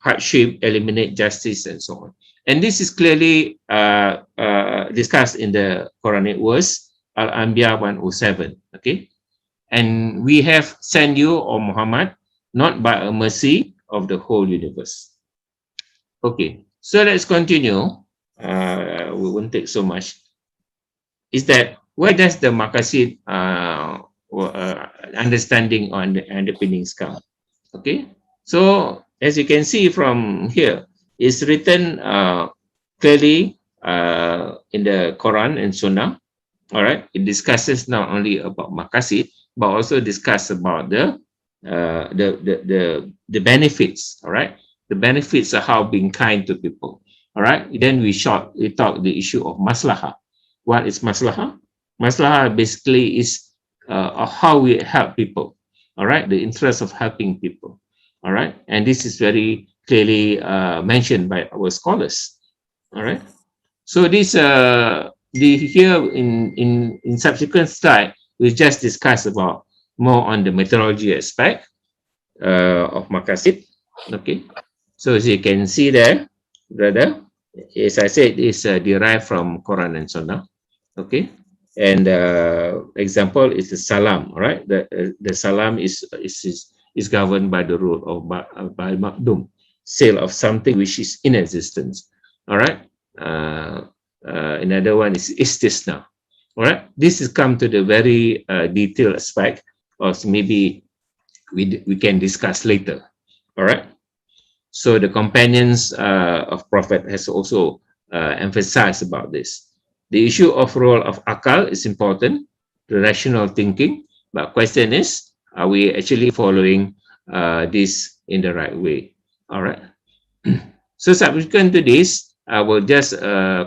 hardship, eliminate justice, and so on. And this is clearly discussed in the Quranic verse Al-Anbiya 107. Okay, and we have sent you, O Muhammad, not by a mercy of the whole universe. Okay, so let's continue. We won't take so much. Is that where does the maqasid understanding on the underpinnings come? Okay, so as you can see from here, it's written clearly in the Quran and Sunnah. All right, it discusses not only about maqasid but also discuss about the benefits. All right, the benefits of how being kind to people. All right, then we talk the issue of maslahah. What is maslahah? Maslahah basically is of how we help people. All right, the interest of helping people. All right, and this is very clearly mentioned by our scholars. All right, so this here in subsequent slide we just discussed about more on the methodology aspect of maqasid. Okay, so as you can see there, brother, as I said, is derived from Quran and Sunnah. Okay, and example is the salam. Right, the salam is governed by the rule of by maqdum, sale of something which is in existence. All right, another one is istisna. All right, this is come to the very detailed aspect, or maybe we can discuss later. All right, so the companions of Prophet has also emphasized about this. The issue of role of akal is important, the rational thinking, but question is, are we actually following this in the right way? All right. So subsequent to this, I will just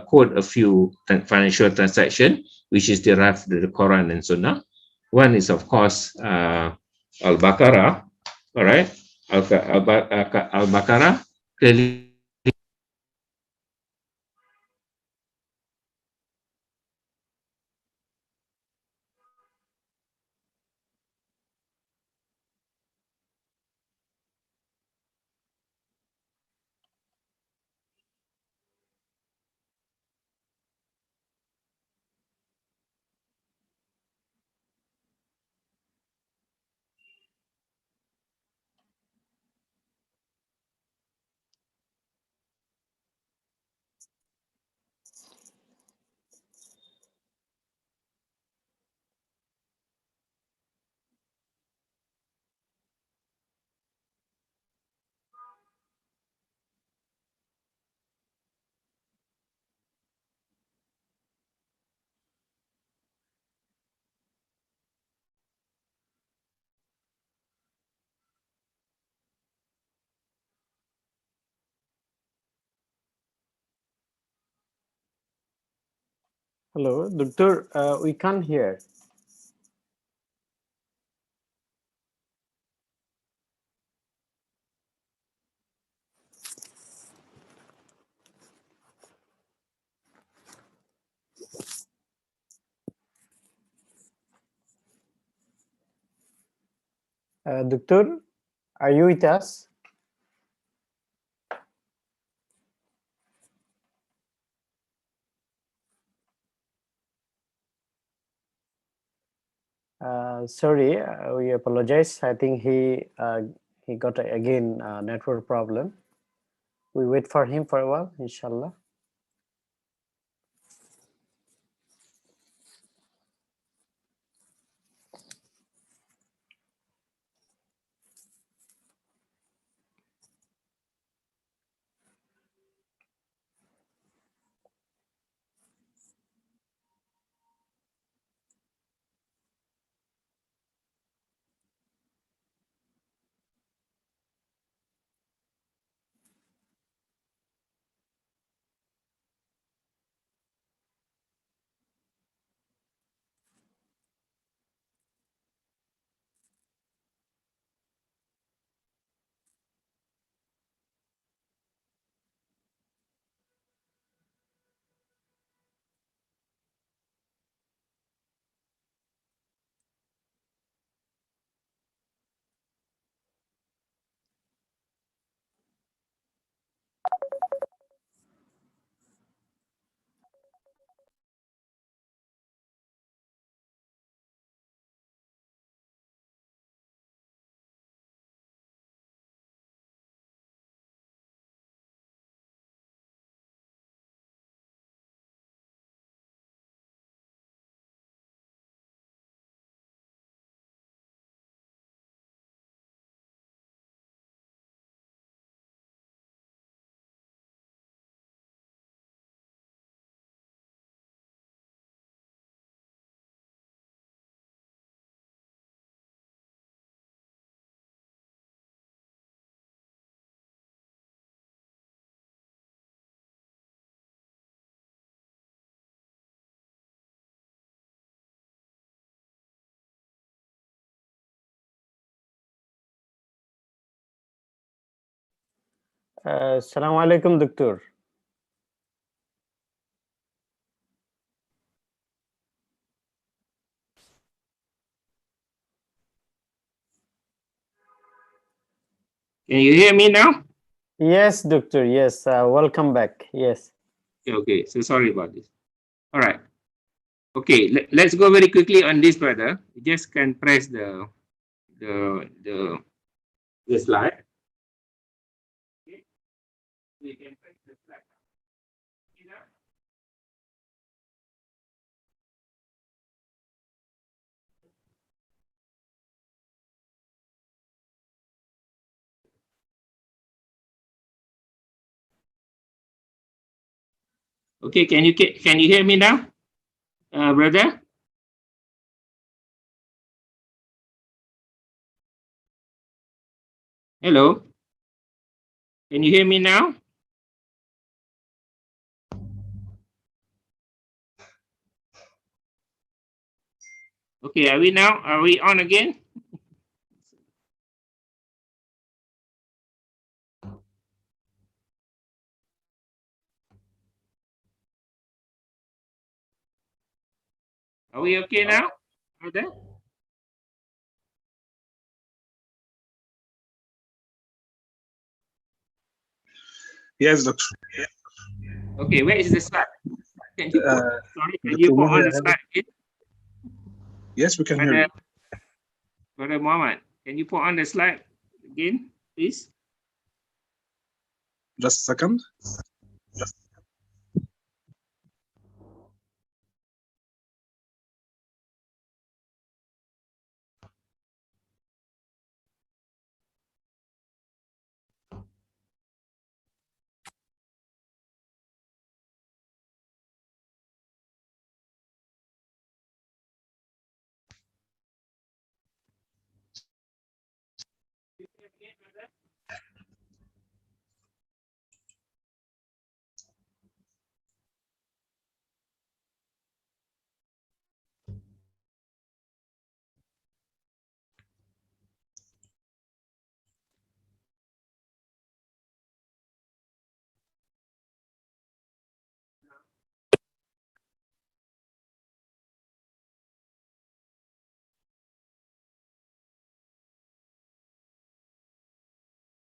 quote a few financial transactions which is derived from the Quran and Sunnah. One is, of course, Al-Baqarah. All right. Al-Baqarah clearly Hello, Doctor. We can't hear. Doctor, are you with us? Sorry, we apologize. I think he got again network problem. We wait for him for a while, inshallah. Assalamu alaikum, Doctor. Can you hear me now? Yes, Doctor. Yes, welcome back. Yes. Okay, so sorry about this. All right. Okay, let's go very quickly on this, brother. You just can press the slide. Okay. We can press the slide. Okay, can you hear me now, brother? Hello, can you hear me now? Okay, are we now? Are we on again? Are we okay now, brother? Yes, Doctor. Okay, where is the slide? Can you put? Sorry, can you Dr. put on Mahia, the slide again? yes, we can hear you. Brother Muhammad, can you put on the slide again, please? Just a second.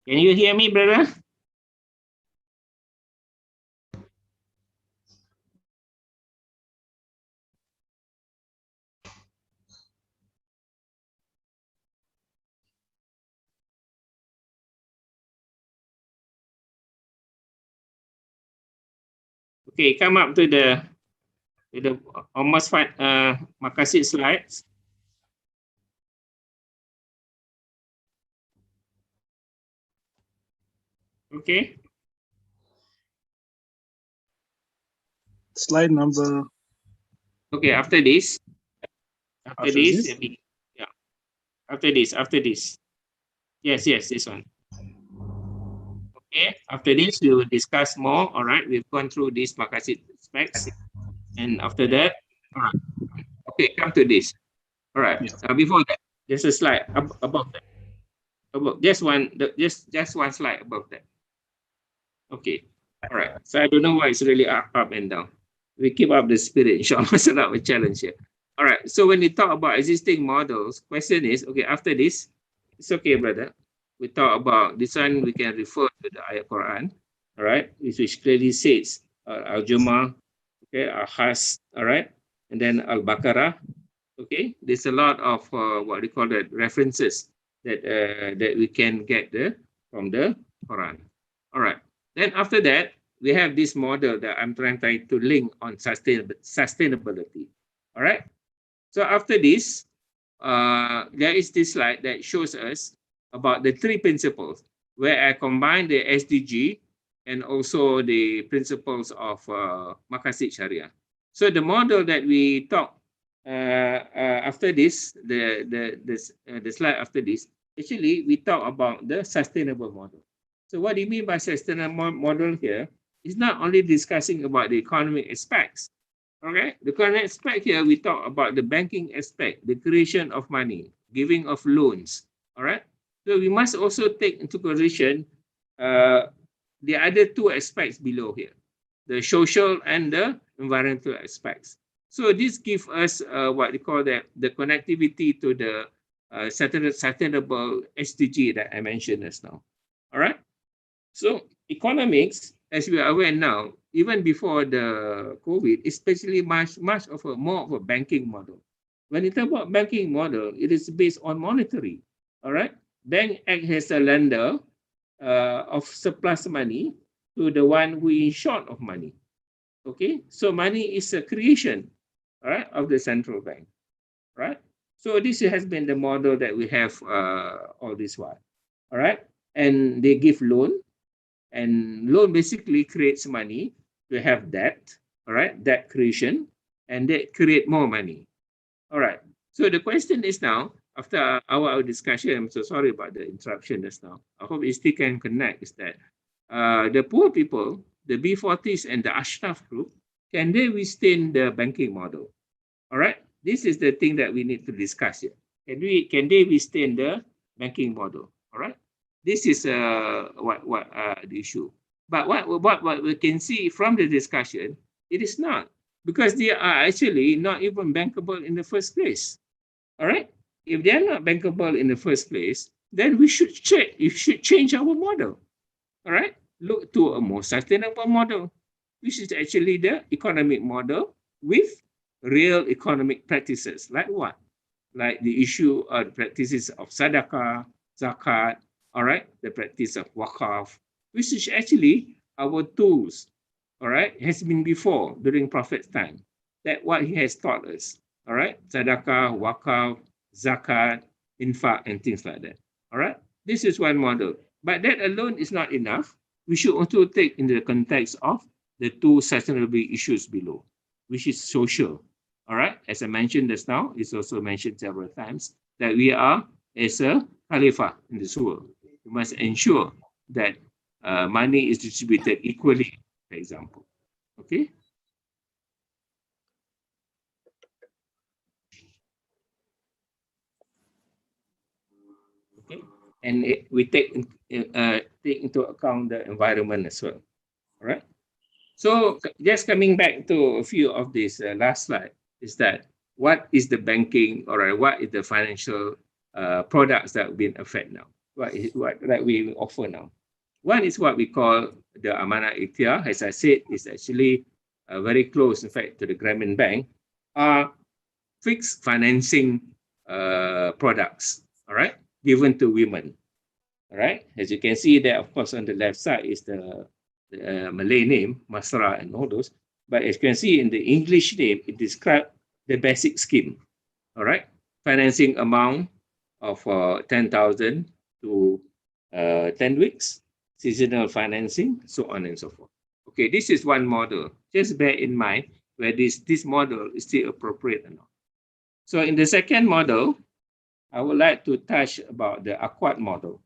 Can you hear me, brother? Okay, come up to the almost Makasid slides. Okay. Slide number. Okay, after this. After this? Yeah. After this. Yes, this one. Okay, after this, we will discuss more. All right, we've gone through these Makasid specs. And after that, all right. Okay, come to this. All right. Yeah. Before that, there's a slide above that. Just one slide above that. Okay. All right. So I don't know why it's really up and down. We keep up the spirit, inshallah. It's not a challenge here. All right. So when we talk about existing models, question is, okay, after this, it's okay, brother. We talk about this one, we can refer to the ayat Quran, all right, which clearly says Al-Jumu'ah, okay, Al-Has, all right, and then Al-Baqarah, okay. There's a lot of what we call that references that we can get from the Quran. All right. Then after that, we have this model that I'm trying to link on sustainability. All right. So after this, there is this slide that shows us about the 3 principles where I combine the SDG and also the principles of Makasid Sharia. So the model that we talk after this, the slide after this, actually we talk about the sustainable model. So what do you mean by sustainable model here? It's not only discussing about the economic aspects. Okay, the economic aspect here, we talk about the banking aspect, the creation of money, giving of loans. All right. So we must also take into consideration the other 2 aspects below here, the social and the environmental aspects. So this gives us what we call the connectivity to the sustainable SDG that I mentioned just now. All right. So economics, as we are aware now, even before the COVID, especially much of a more of a banking model. When you talk about banking model, it is based on monetary. All right. Bank act as a lender of surplus money to the one who is short of money. Okay. So money is a creation, all right, of the central bank. Right. So this has been the model that we have all this while. All right. And they give loan. And loan basically creates money to have debt, all right, debt creation, and they create more money. All right. So the question is now, after our discussion, I'm so sorry about the interruption just now. I hope it still can connect, is that the poor people, the B40s and the Ashraf group, can they withstand the banking model? All right. This is the thing that we need to discuss here. Can they withstand the banking model? All right. This is what the issue. But what we can see from the discussion, it is not, because they are actually not even bankable in the first place. All right. If they are not bankable in the first place, then we should change our model. All right. Look to a more sustainable model, which is actually the economic model with real economic practices. Like what? Like the issue of the practices of sadaqah, zakat, all right, the practice of wakaf, which is actually our tools, all right, has been before during Prophet's time. That what he has taught us, all right, sadaqah, wakaf, zakat, infaq, and things like that, all right. This is one model, but that alone is not enough. We should also take in the context of the 2 sustainability issues below, which is social, all right. As I mentioned just now, it's also mentioned several times that we are as a Khalifah in this world. We must ensure that money is distributed equally, for example. Okay. Okay. And we take into account the environment as well. All right. So just coming back to a few of these last slide is that what is the banking or what is the financial products that have been affected now? what that we offer now. One is what we call the Amanah Ikhtiar. As I said, is actually very close, in fact, to the Grameen Bank, are fixed financing products, all right, given to women, all right. As you can see there, of course, on the left side is the Malay name, Masra and all those. But as you can see in the English name, it describes the basic scheme, all right. Financing amount of 10,000 to 10 weeks, seasonal financing, so on and so forth. Okay, this is one model. Just bear in mind where this model is still appropriate or not. So in the second model, I would like to touch about the Akwat model.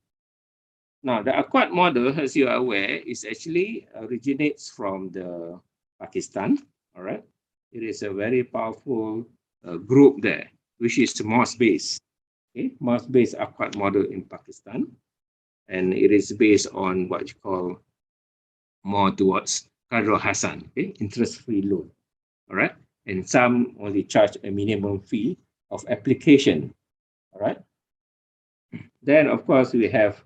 Now, the Akwat model, as you are aware, is actually originates from the Pakistan, all right? It is a very powerful group there, which is mosque-based, okay? Mosque-based Akwat model in Pakistan. And it is based on what you call more towards Qadr Hasan, okay? Interest-free loan, all right? And some only charge a minimum fee of application, all right? Then, of course, we have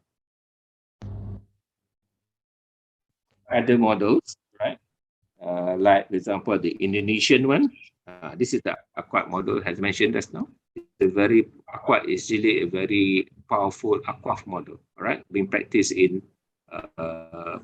other models, right? Like, for example, the Indonesian one. This is the Akwat model, as mentioned just now. Akwat is really a very powerful Akwat model, all right? Being practiced in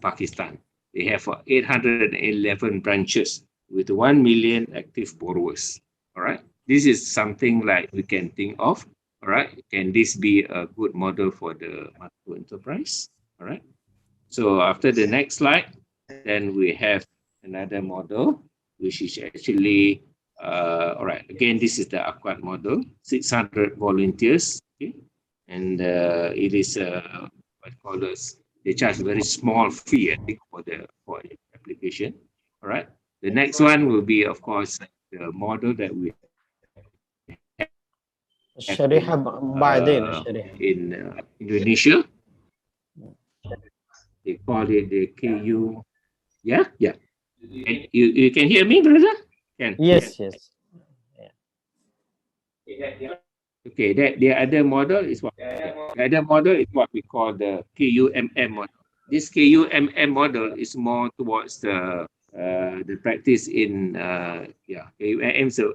Pakistan. They have 811 branches with 1 million active borrowers, all right? This is something like we can think of, all right? Can this be a good model for the micro enterprise, all right? So after the next slide, then we have another model, which is actually, all right, again, this is the Akwat model, 600 volunteers, okay? And it is, what you call this, they charge a very small fee, I think, for the application, all right? The next one will be, of course, the model that we have in Indonesia. They call it the KU. Yeah. And you can hear me, brother? Yes. Okay, the other model is what? The other model is what we call the KUMM model. This KUMM model is more towards the practice in KUMM. So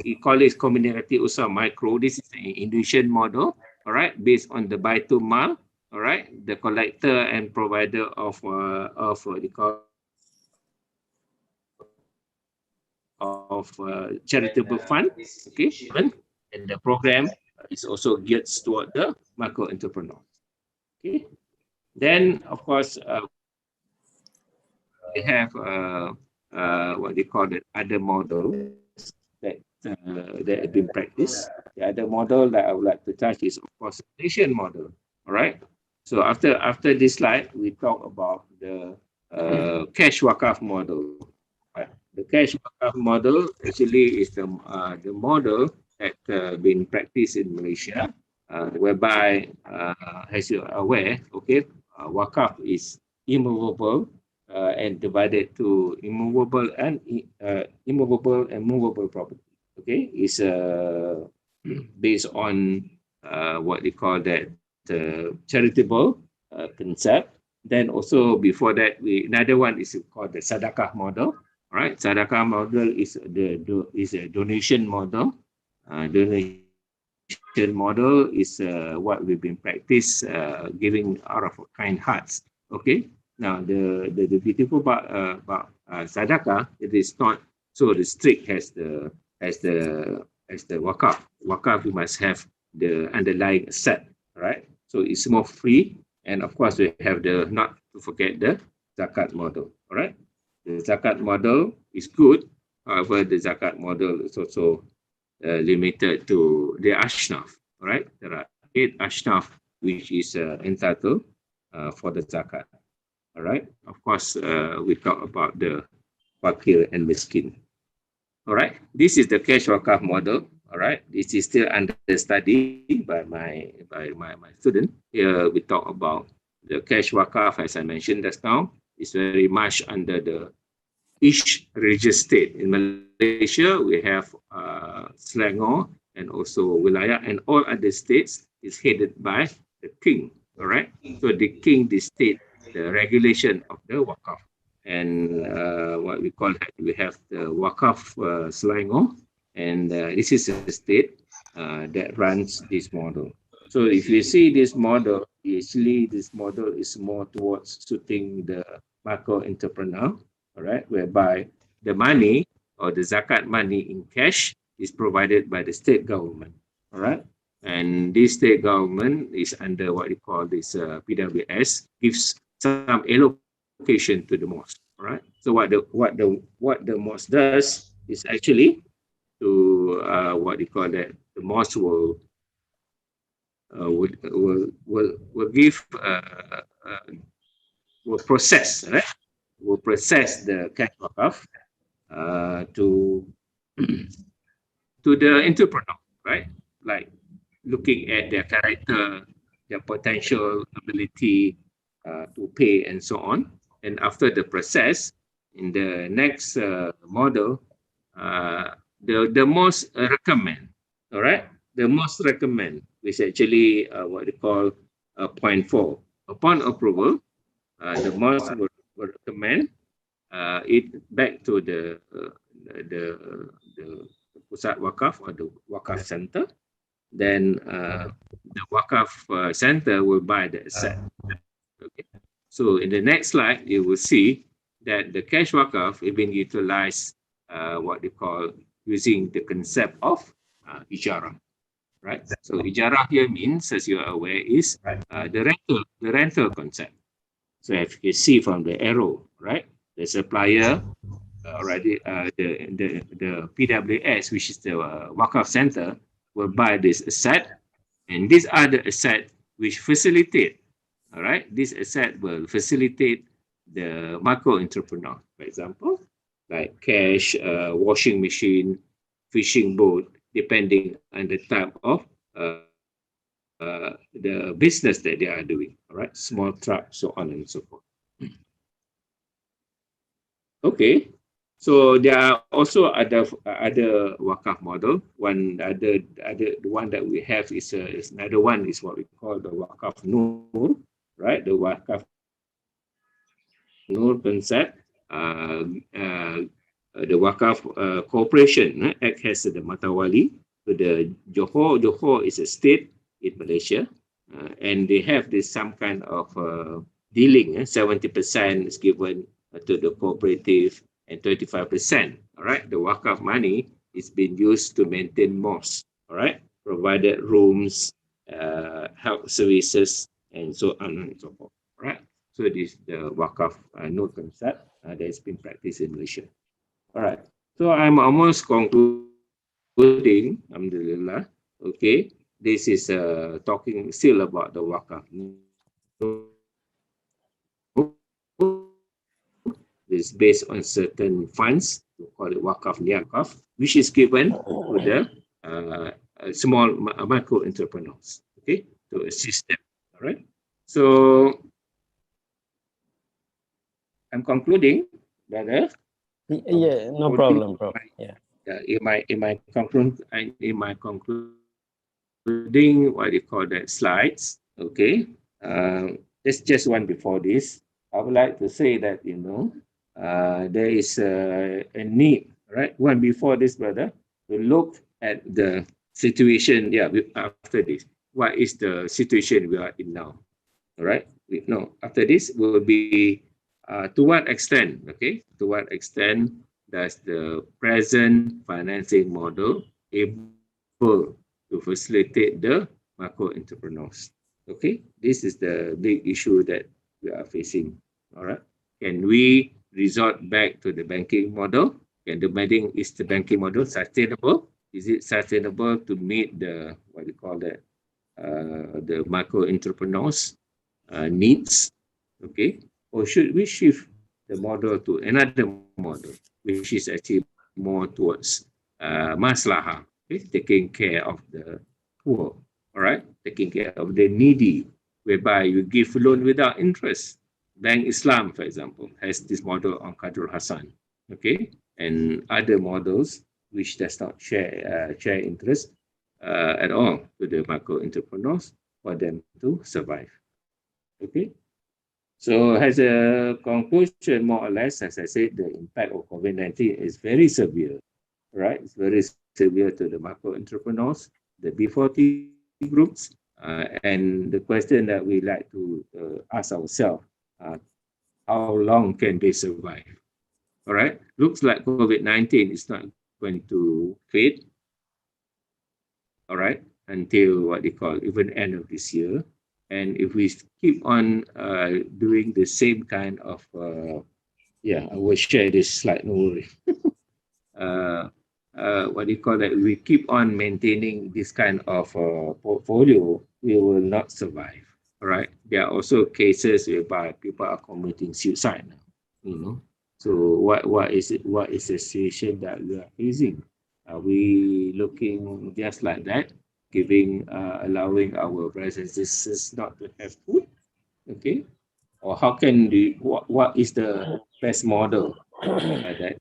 we call it community usaha micro. This is the Indonesian model, all right, based on the Baitul Mal, all right, the collector and provider of what they call charitable fund, okay, and the program is also geared toward the micro entrepreneurs. Okay, then of course we have what they call the other models that have been practiced. The other model that I would like to touch is, of course, the Asian model. All right. So after this slide, we talk about the cash wakaf model. Right? The cash wakaf model actually is the model that been practiced in Malaysia, whereby, as you are aware, okay, wakaf is immovable and divided to immovable and movable property. Okay, it's based on what they call that charitable concept. Then also before that, another one is called the sadaqah model. All right, sadaqah model is a donation model. Donation model is what we've been practice giving out of kind hearts. Okay. Now the beautiful part about sadaqah, it is not so strict as the wakaf. Wakaf, you must have the underlying asset, right? So it's more free, and of course we have not to forget the zakat model. All right, the zakat model is good. However, the zakat model is also limited to the ashnaf. All right, there are 8 ashnaf which is entitled for the zakat. All right. Of course, we talk about the fakir and miskin. All right. This is the cash wakaf model. All right. This is still under study by my student. Here we talk about the cash wakaf, as I mentioned just now, is very much under the each religious state. In Malaysia, we have Selangor and also Wilayah, and all other states is headed by the king. all right? So the king dictates the regulation of the wakaf. And what we call that, we have the wakaf Selangor, and this is a state that runs this model. So if you see this model, actually this model is more towards suiting the micro entrepreneur, all right, whereby the money or the zakat money in cash is provided by the state government, all right? And this state government is under what you call this PWS, gives some allocation to the mosque, all right? So what the mosque does is actually to what you call that, the mosque will give will process, right? Will process the cash wakaf to to the entrepreneur, right? Like looking at their character, their potential ability to pay, and so on. And after the process, in the next model, the most recommend, all right? The most recommend is actually what they call point 4. Upon approval, the most will recommend it back to the pusat wakaf or the wakaf center. Then the wakaf center will buy the asset. Okay. So in the next slide, you will see that the cash wakaf is being utilized what they call using the concept of ijarah, right? So ijarah here means, as you are aware, is the rental concept. So if you see from the arrow, right, the supplier already the PWS, which is the wakaf center, will buy this asset, and these are the asset which facilitate. All right, this asset will facilitate the micro entrepreneur, for example, like cash, washing machine, fishing boat, depending on the type of the business that they are doing. All right, small truck, so on and so forth. Okay, so there are also other wakaf model. The one that we have is another one is what we call the wakaf nur, right? The wakaf nur concept. The wakaf corporation act as the matawali. So the Johor is a state in Malaysia, and they have this some kind of dealing. 70% is given to the cooperative, and 25%, all right, the wakaf money is being used to maintain mosques, all right, provided rooms, health services, and so on and so forth, all right. So this is the wakaf note concept that has been practiced in Malaysia. All right, so I'm almost concluding, alhamdulillah. Okay, this is talking still about the wakaf. Is based on certain funds, we call it wakaf niakaf, which is given to the small micro entrepreneurs, okay, to assist them. All right. So I'm concluding, brother. Yeah, no problem, bro. Yeah. In my concluding what you call that slides, okay. There's just one before this. I would like to say that there is a need, right? One before this, brother, to look at the situation. Yeah, after this, what is the situation we are in now? All right. After this will be to what extent? Okay, to what extent does the present financing model able to facilitate the micro entrepreneurs? Okay, this is the big issue that we are facing. All right. Can we resort back to the banking model? Is the banking model sustainable? Is it sustainable to meet the what you call that the micro entrepreneurs needs? Okay, or should we shift the model to another model, which is actually more towards maslahah, okay? Taking care of the poor, all right, taking care of the needy, whereby you give loan without interest. Bank Islam, for example, has this model on Qadrul Hasan, okay, and other models which does not share interest at all to the micro entrepreneurs for them to survive. Okay. So as a conclusion, more or less, as I said, the impact of COVID-19 is very severe, right? It's very severe to the micro entrepreneurs, the B40 groups, and the question that we like to ask ourselves, uh, how long can they survive? All right. Looks like COVID-19 is not going to fade, all right, until what they call even end of this year. And if we keep on doing the same kind of, yeah, I will share this slide, no worry. uh, what do you call that? We keep on maintaining this kind of portfolio, we will not survive. All right. There are also cases whereby people are committing suicide now, you know. So what is it? What is the situation that we are facing? Are we looking just like that, giving, allowing our brothers and sisters not to have food? Okay. Or how can we? What is the best model that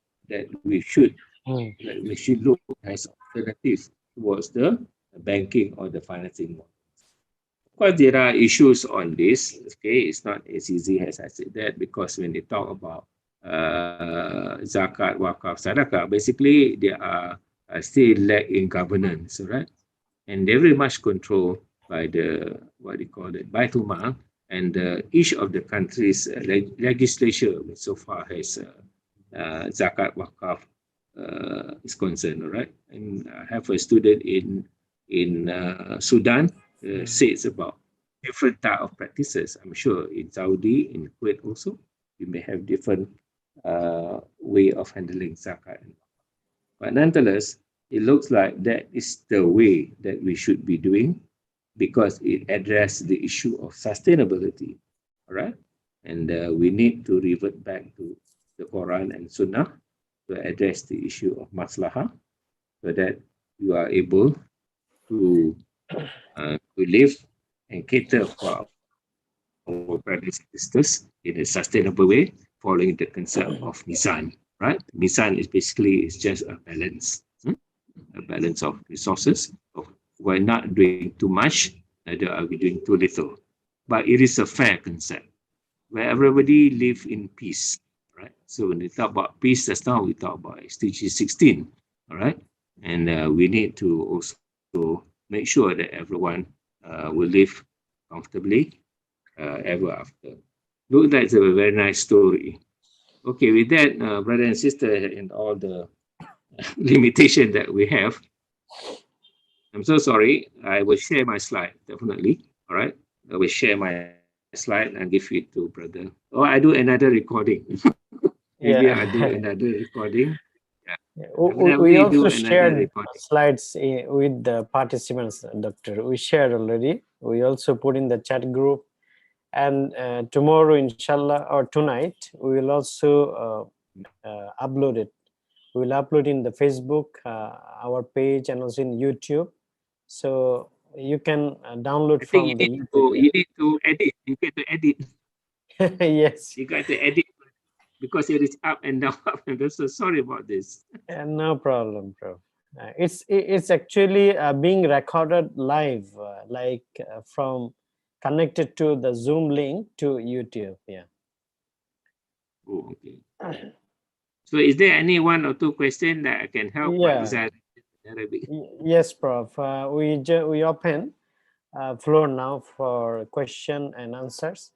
we should look as alternatives towards the banking or the financing model? Of course, there are issues on this. Okay, it's not as easy as I said that, because when they talk about zakat, wakaf, sadaqah, basically they are still lack in governance, right? And they're very much controlled by the, what do you call it, Baitul Mal, and each of the countries' legislature, which so far has zakat, wakaf is concerned, all right? And I have a student in Sudan says about different type of practices. I'm sure in Saudi, in Kuwait also, you may have different way of handling zakat. But nonetheless, it looks like that is the way that we should be doing, because it addresses the issue of sustainability, all right? And we need to revert back to the Quran and Sunnah to address the issue of maslahah, so that you are able to live and cater for our brothers and sisters in a sustainable way, following the concept of Mizan, right? Mizan is basically, it's just a balance, a balance of resources. We're not doing too much, neither are we doing too little. But it is a fair concept where everybody live in peace, right? So when we talk about peace, just now we talk about SDG 16, all right? And we need to also make sure that everyone will live comfortably ever after. Look, that's a very nice story. Okay, with that, brother and sister, and all the limitation that we have, I'm so sorry. I will share my slide, definitely. All right. I will share my slide and give it to brother. Or I do another recording. Maybe I Yeah. do another recording. Yeah. We Definitely do also another shared recording. slides with the participants, Doctor. We shared already. We also put in the chat group. And tomorrow, inshallah, or tonight, we will also upload it. We will upload in the Facebook, our page, and also in YouTube. So you can download I think from the YouTube. you need to edit. You get to edit. Yes. You got to edit because it is up and down, up and down. So sorry about this. No problem, bro. It's actually being recorded live, from connected to the Zoom link to YouTube. Yeah. Oh, okay. So is there any one or two questions that I can help? Yeah. Yes, Prof. We open floor now for question and answers.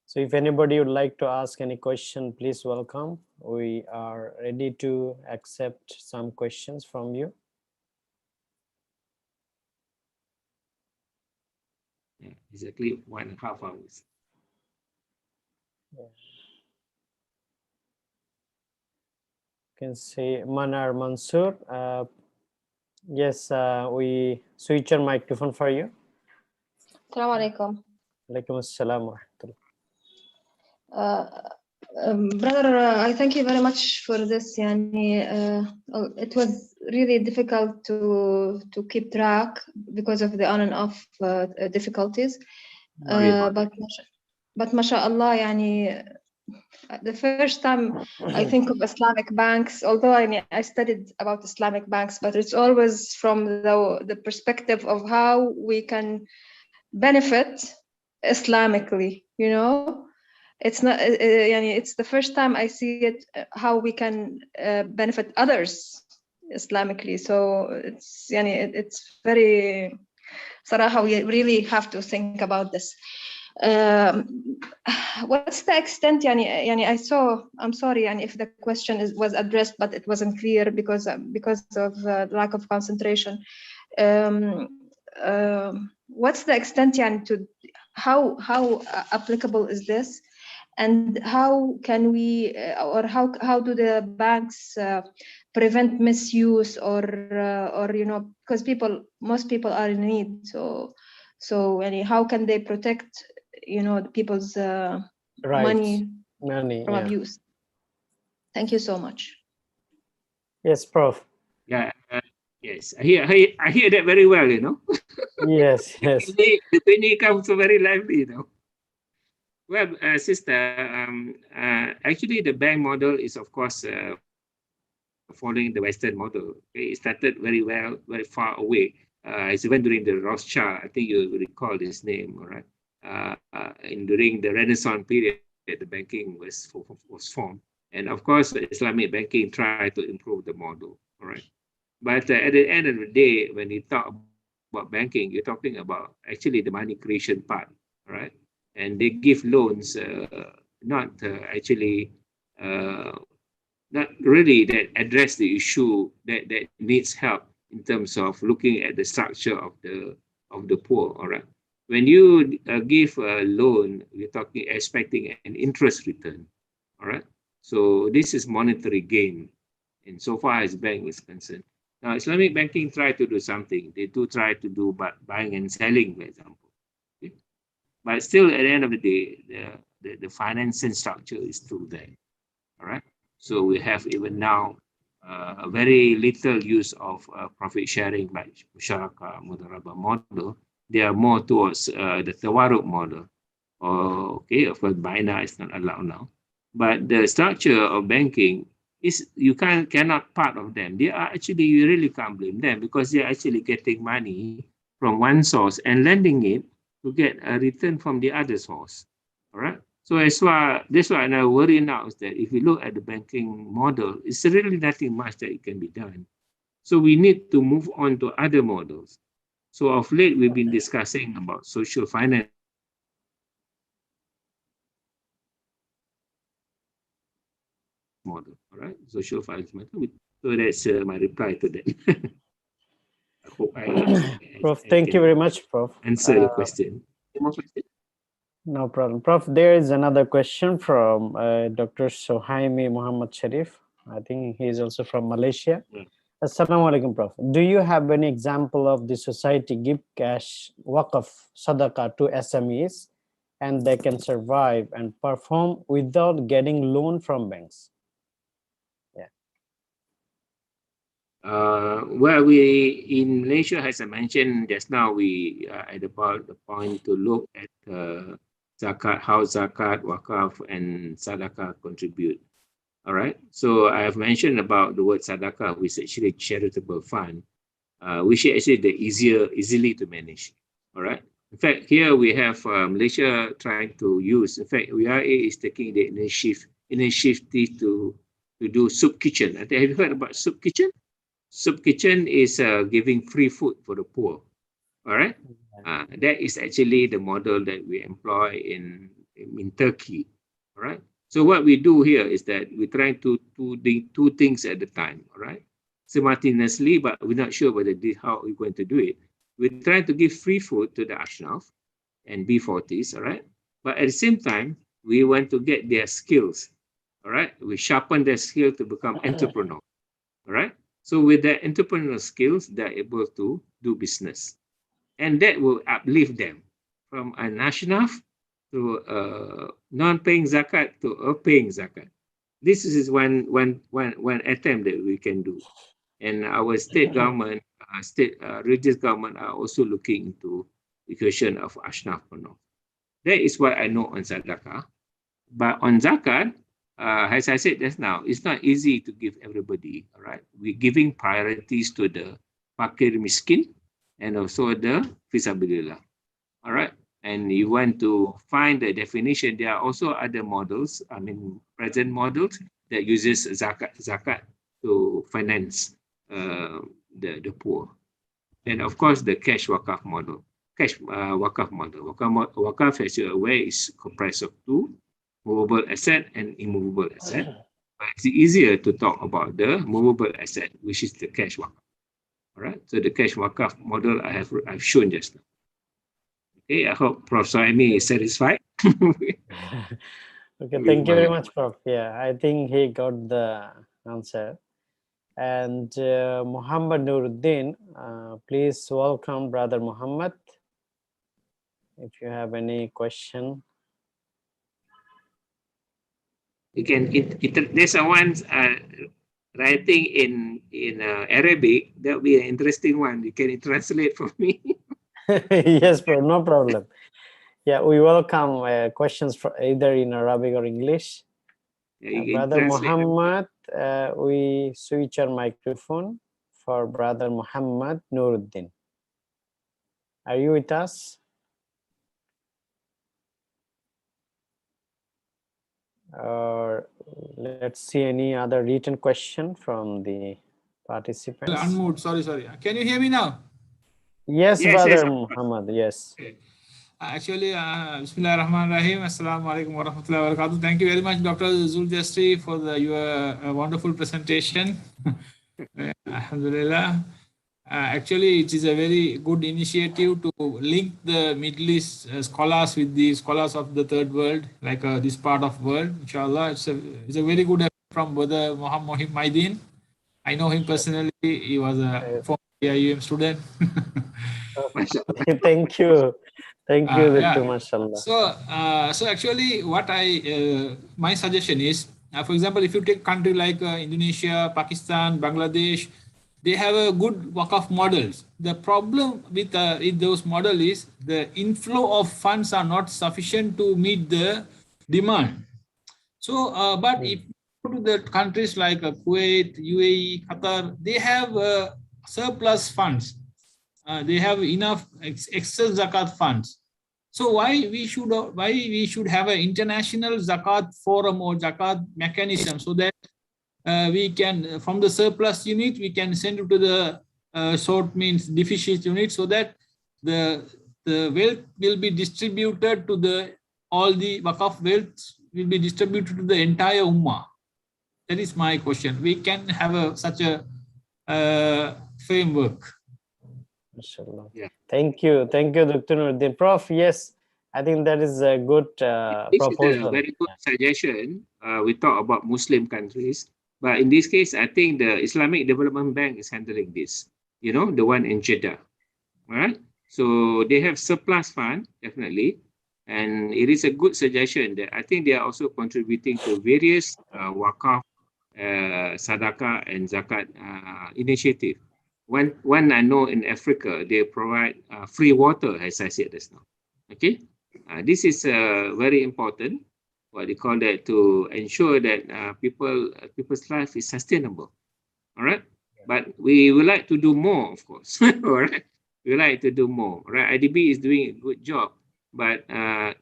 So if anybody would like to ask any question, please welcome. We are ready to accept some questions from you. Yeah, exactly 1.5 hours. Yeah. You can say Manar Mansoor. Yes, we switch your microphone for you. Assalamu alaikum. Alaikum assalam wa rahmatullah. Brother, I thank you very much for this. It was really difficult to keep track because of the on and off difficulties. But mashallah, the first time I think of Islamic banks, although I studied about Islamic banks, but it's always from the perspective of how we can benefit Islamically, you know. It's not, it's the first time I see it, how we can benefit others Islamically. So it's very, صراحة, we really have to think about this. What's the extent, I saw, I'm sorry if the question was addressed, but it wasn't clear because of lack of concentration. What's the extent, to how applicable is this, and how can we, or how do the banks prevent misuse, or because most people are in need, so how can they protect the people's money from abuse? Thank you so much. Yes, Prof. Yeah. Yes, I hear that very well, Yes, yes. The penny comes so very lively, Well, sister, actually the bank model is, of course, following the Western model. Okay? It started very well, very far away. It's even during the Rothschild, I think you recall this name, all right? During the Renaissance period, the banking was formed. And of course, Islamic banking tried to improve the model, all right? But at the end of the day, when you talk about banking, you're talking about actually the money creation part, all right? And they give loans, not actually, not really that address the issue that needs help in terms of looking at the structure of the poor, all right? When you give a loan, you're talking expecting an interest return, all right? So this is monetary gain, and so far as bank is concerned. Now, Islamic banking try to do something. They do try to do buying and selling, for example. Okay? But still, at the end of the day, the financing structure is still there. All right. So we have even now a very little use of profit sharing like Musharaka Mudaraba model. They are more towards the Tawaruk model. Okay, of course, Baina is not allowed now. But the structure of banking is, you cannot part of them. They are actually, you really can't blame them, because they are actually getting money from one source and lending it to get a return from the other source. All right. So that's why I worry now is that if you look at the banking model, it's really nothing much that it can be done. So we need to move on to other models. So of late, we've been discussing about social finance model, all right? Social finance model. So that's my reply to that. I hope Prof, thank you very much, Prof. Answer the question. Any more questions? No problem. Prof, there is another question from Dr. Sohaimi Muhammad Sharif. I think he is also from Malaysia. Yeah. Assalamu alaikum, Prof. Do you have any example of the society give cash, waqf, sadaqah to SMEs, and they can survive and perform without getting loan from banks? Yeah. Well, we in Malaysia, as I mentioned just now, we are at about the point to look at zakat, how zakat, wakaf, and sadaqah contribute. All right. So I have mentioned about the word sadaqah, which is actually charitable fund, which is actually the easily to manage. All right. In fact, here we have Malaysia trying to use. In fact, WIA is taking the initiative to do soup kitchen. Have you heard about soup kitchen? Soup kitchen is giving free food for the poor. All right. That is actually the model that we employ in Turkey. All right. So what we do here is that we're trying to do two things at a time. All right. Simultaneously, but we're not sure whether how we're going to do it. We're trying to give free food to the Ashnaf and B40s. All right. But at the same time, we want to get their skills. All right. We sharpen their skill to become entrepreneurs. All right. So with their entrepreneurial skills, they're able to do business. And that will uplift them from a Ashnaf to non-paying zakat to a paying zakat. This is one attempt that we can do. And our state government, religious government are also looking into the question of Ashnaf. That is what I know on sadaqah. But on zakat, as I said just now, it's not easy to give everybody, all right? We're giving priorities to the fakir miskin and also the fisabilillah, all right? and you want to find the definition, there are also other models, I mean, present models that uses zakat to finance the poor. And of course, the cash wakaf model. Wakaf, as you're aware, is comprised of two, movable asset and immovable asset. But it's easier to talk about the movable asset, which is the cash wakaf. All right. So the cash wakaf model I've shown just now. Okay. I hope Prof. Sohaimi is satisfied. Okay, thank you very much, Prof. Yeah, I think he got the answer. And Muhammad Nuruddin, please welcome Brother Muhammad. If you have any question. You can, there's one writing in Arabic. That'll be an interesting one. You can translate for me. Yes, bro, no problem. Yeah, we welcome questions for either in Arabic or English. Yeah, Brother Muhammad, we switch our microphone for Brother Muhammad Nuruddin. Are you with us? Or let's see any other written question from the participants. Unmute. Sorry. Can you hear me now? Yes, Brother Muhammad. Yes. Okay. Actually, Bismillahirrahmanirrahim. Assalamu alaikum wa rahmatullahi wa barakatuh. Thank you very much, Dr. Dzuljast, for your wonderful presentation. Alhamdulillah. Actually, it is a very good initiative to link the Middle East scholars with the scholars of the third world, like this part of world. Inshallah, it's a very good effort from Brother Muhammad Maidin. I know him personally. He was a former IUM student. Thank you. Thank you, Dr. Yeah. Mashallah. So actually, what my suggestion is, for example, if you take country like Indonesia, Pakistan, Bangladesh, they have a good wakaf models. The problem with those models is the inflow of funds are not sufficient to meet the demand. So, but if you go to the countries like Kuwait, UAE, Qatar, they have surplus funds. They have enough excess zakat funds. So why we should have an international zakat forum or zakat mechanism, so that we can, from the surplus unit, we can send it to the short means deficit unit, so that the wealth will be distributed to all the wakaf wealth will be distributed to the entire ummah. That is my question. We can have such a framework. Mashallah. Yeah. Thank you, Dr. Nuruddin. Prof, yes, I think that is a good proposal. This is a very good suggestion. We talk about Muslim countries, but in this case, I think the Islamic Development Bank is handling this. You know, the one in Jeddah. All right. So they have surplus fund, definitely. And it is a good suggestion that I think they are also contributing to various wakaf, sadaqah, and zakat initiative. One I know in Africa, they provide free water, as I said just now. Okay. This is very important, what they call that, to ensure that people's life is sustainable. All right. But we would like to do more, of course. All right. We like to do more. Right. IDB is doing a good job, but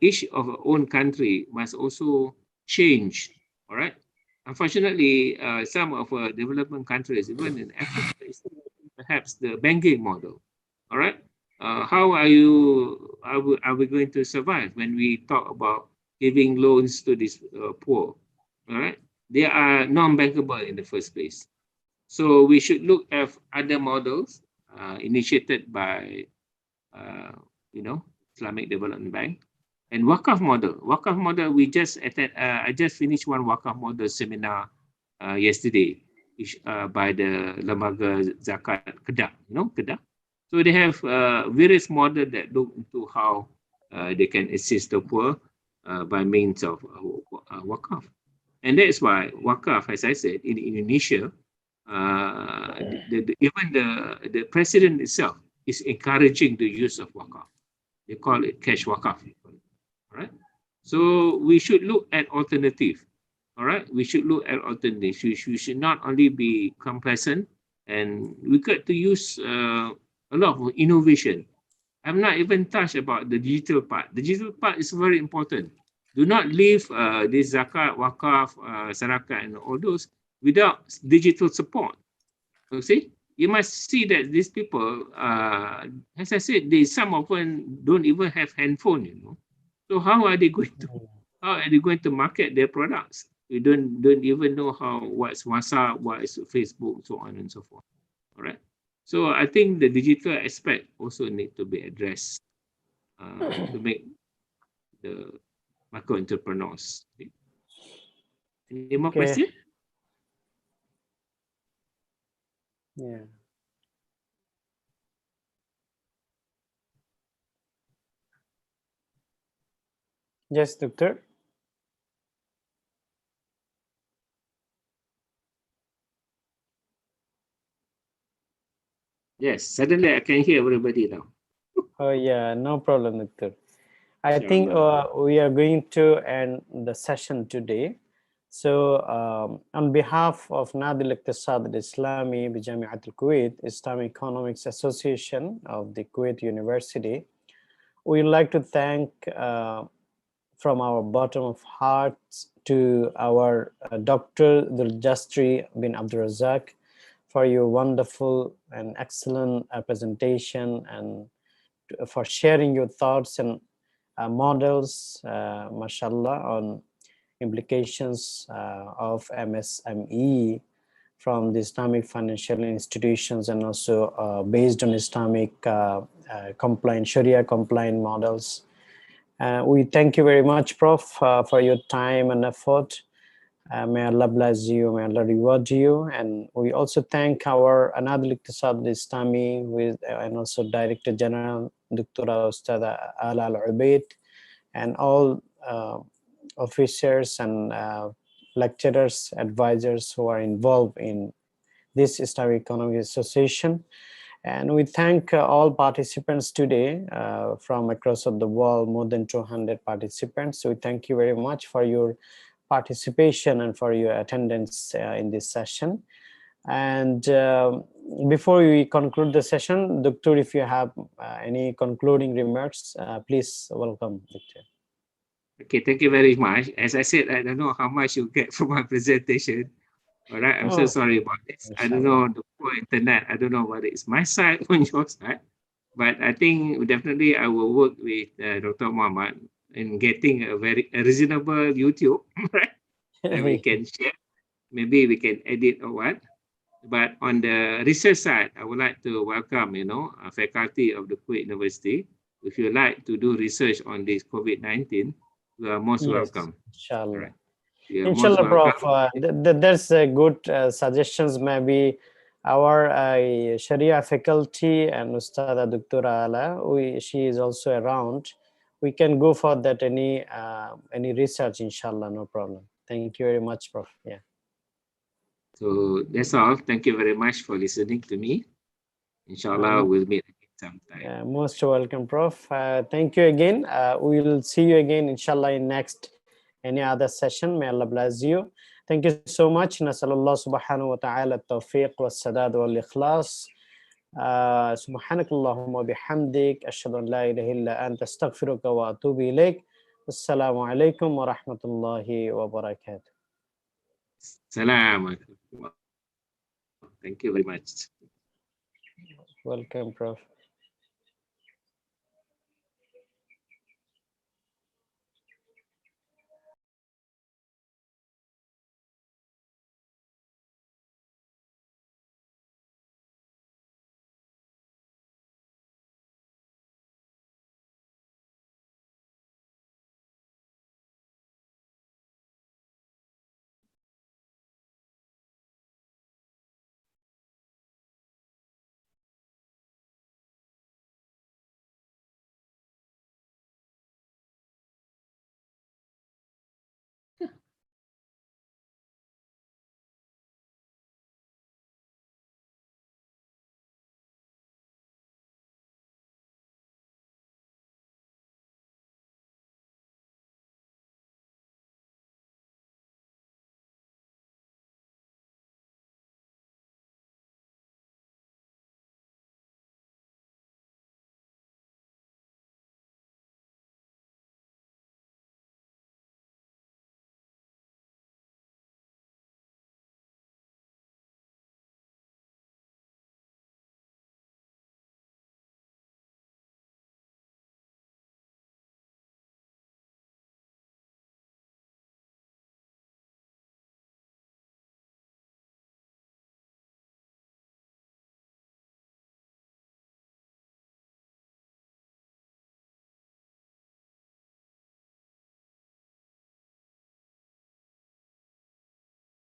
each of our own country must also change. All right. Unfortunately, some of our development countries, even in Africa, is perhaps the banking model. All right. How are we going to survive when we talk about giving loans to these poor? All right. They are non-bankable in the first place. So we should look at other models initiated by, Islamic Development Bank. And wakaf model, we just I just finished one wakaf model seminar yesterday by the Lembaga Zakat Kedah, Kedah. So they have various models that look into how they can assist the poor by means of wakaf. And that's why wakaf, as I said, in Indonesia, even the president itself is encouraging the use of wakaf. They call it cash wakaf. All right. So we should look at alternative. All right. We should look at alternatives. We should not only be complacent, and we got to use a lot of innovation. I've not even touched about the digital part. The digital part is very important. Do not leave this zakat, wakaf, sarakat, and all those without digital support. You see, you must see that these people, as I said, some of them don't even have handphone. You know, so how are they going to market their products? We don't even know what's WhatsApp, what is Facebook, so on and so forth. All right. So I think the digital aspect also need to be addressed to make the micro entrepreneurs. Any more questions? Yeah. Yes, doctor. Yes, suddenly I can hear everybody now. Oh yeah, no problem, doctor. I think we are going to end the session today. So on behalf of Nadi al-Iqtisad al-Islami bi Jamiat al-Kuwait, Islamic Economics Association of the Kuwait University, we would like to thank from our bottom of hearts to our Dr. Dzuljast bin Abdul Razak for your wonderful and excellent presentation, and for sharing your thoughts and models, mashallah, on implications of MSME from the Islamic financial institutions, and also based on Islamic compliant, Sharia compliant models. We thank you very much, Prof, for your time and effort. May Allah bless you, may Allah reward you. And we also thank our Nadi al-Iqtisad al-Islami and also Director General, Dr. Ustad Ala Al-Ubaid, and all officers and lecturers, advisors who are involved in this Islamic Economic Association. And we thank all participants today from across the world, more than 200 participants. So we thank you very much for your participation and for your attendance in this session. And before we conclude the session, Doctor, if you have any concluding remarks, please welcome, Doctor. Okay, thank you very much. As I said, I don't know how much you get from my presentation. All right, I'm so sorry about this. I don't know the poor internet. I don't know whether it's my side or your side, but I think definitely I will work with Dr. Muhammad in getting a reasonable YouTube, right? That we can share. Maybe we can edit or what. But on the research side, I would like to welcome, a faculty of the Kuwait University. If you like to do research on this COVID-19, you are most welcome. Inshallah. Right. Inshallah, Prof. There's good suggestions. Maybe our Sharia faculty and Ustada Dr. Ala, she is also around. We can go for that any research, inshallah, no problem. Thank you very much, Prof. Yeah. So that's all. Thank you very much for listening to me. Inshallah, we'll meet again sometime. Most welcome, Prof. Thank you again. We will see you again, inshallah, in next any other session. May Allah bless you. Thank you so much. Nasallallahu subhanahu wa ta'ala tawfiq wa sadad wal ikhlas. سبحانك اللهم وبحمدك أشهد أن لا إله إلا أنت أستغفرك وأتوب إليك. السلام عليكم ورحمة الله وبركاته. Salam. Thank you very much. Welcome, Prof.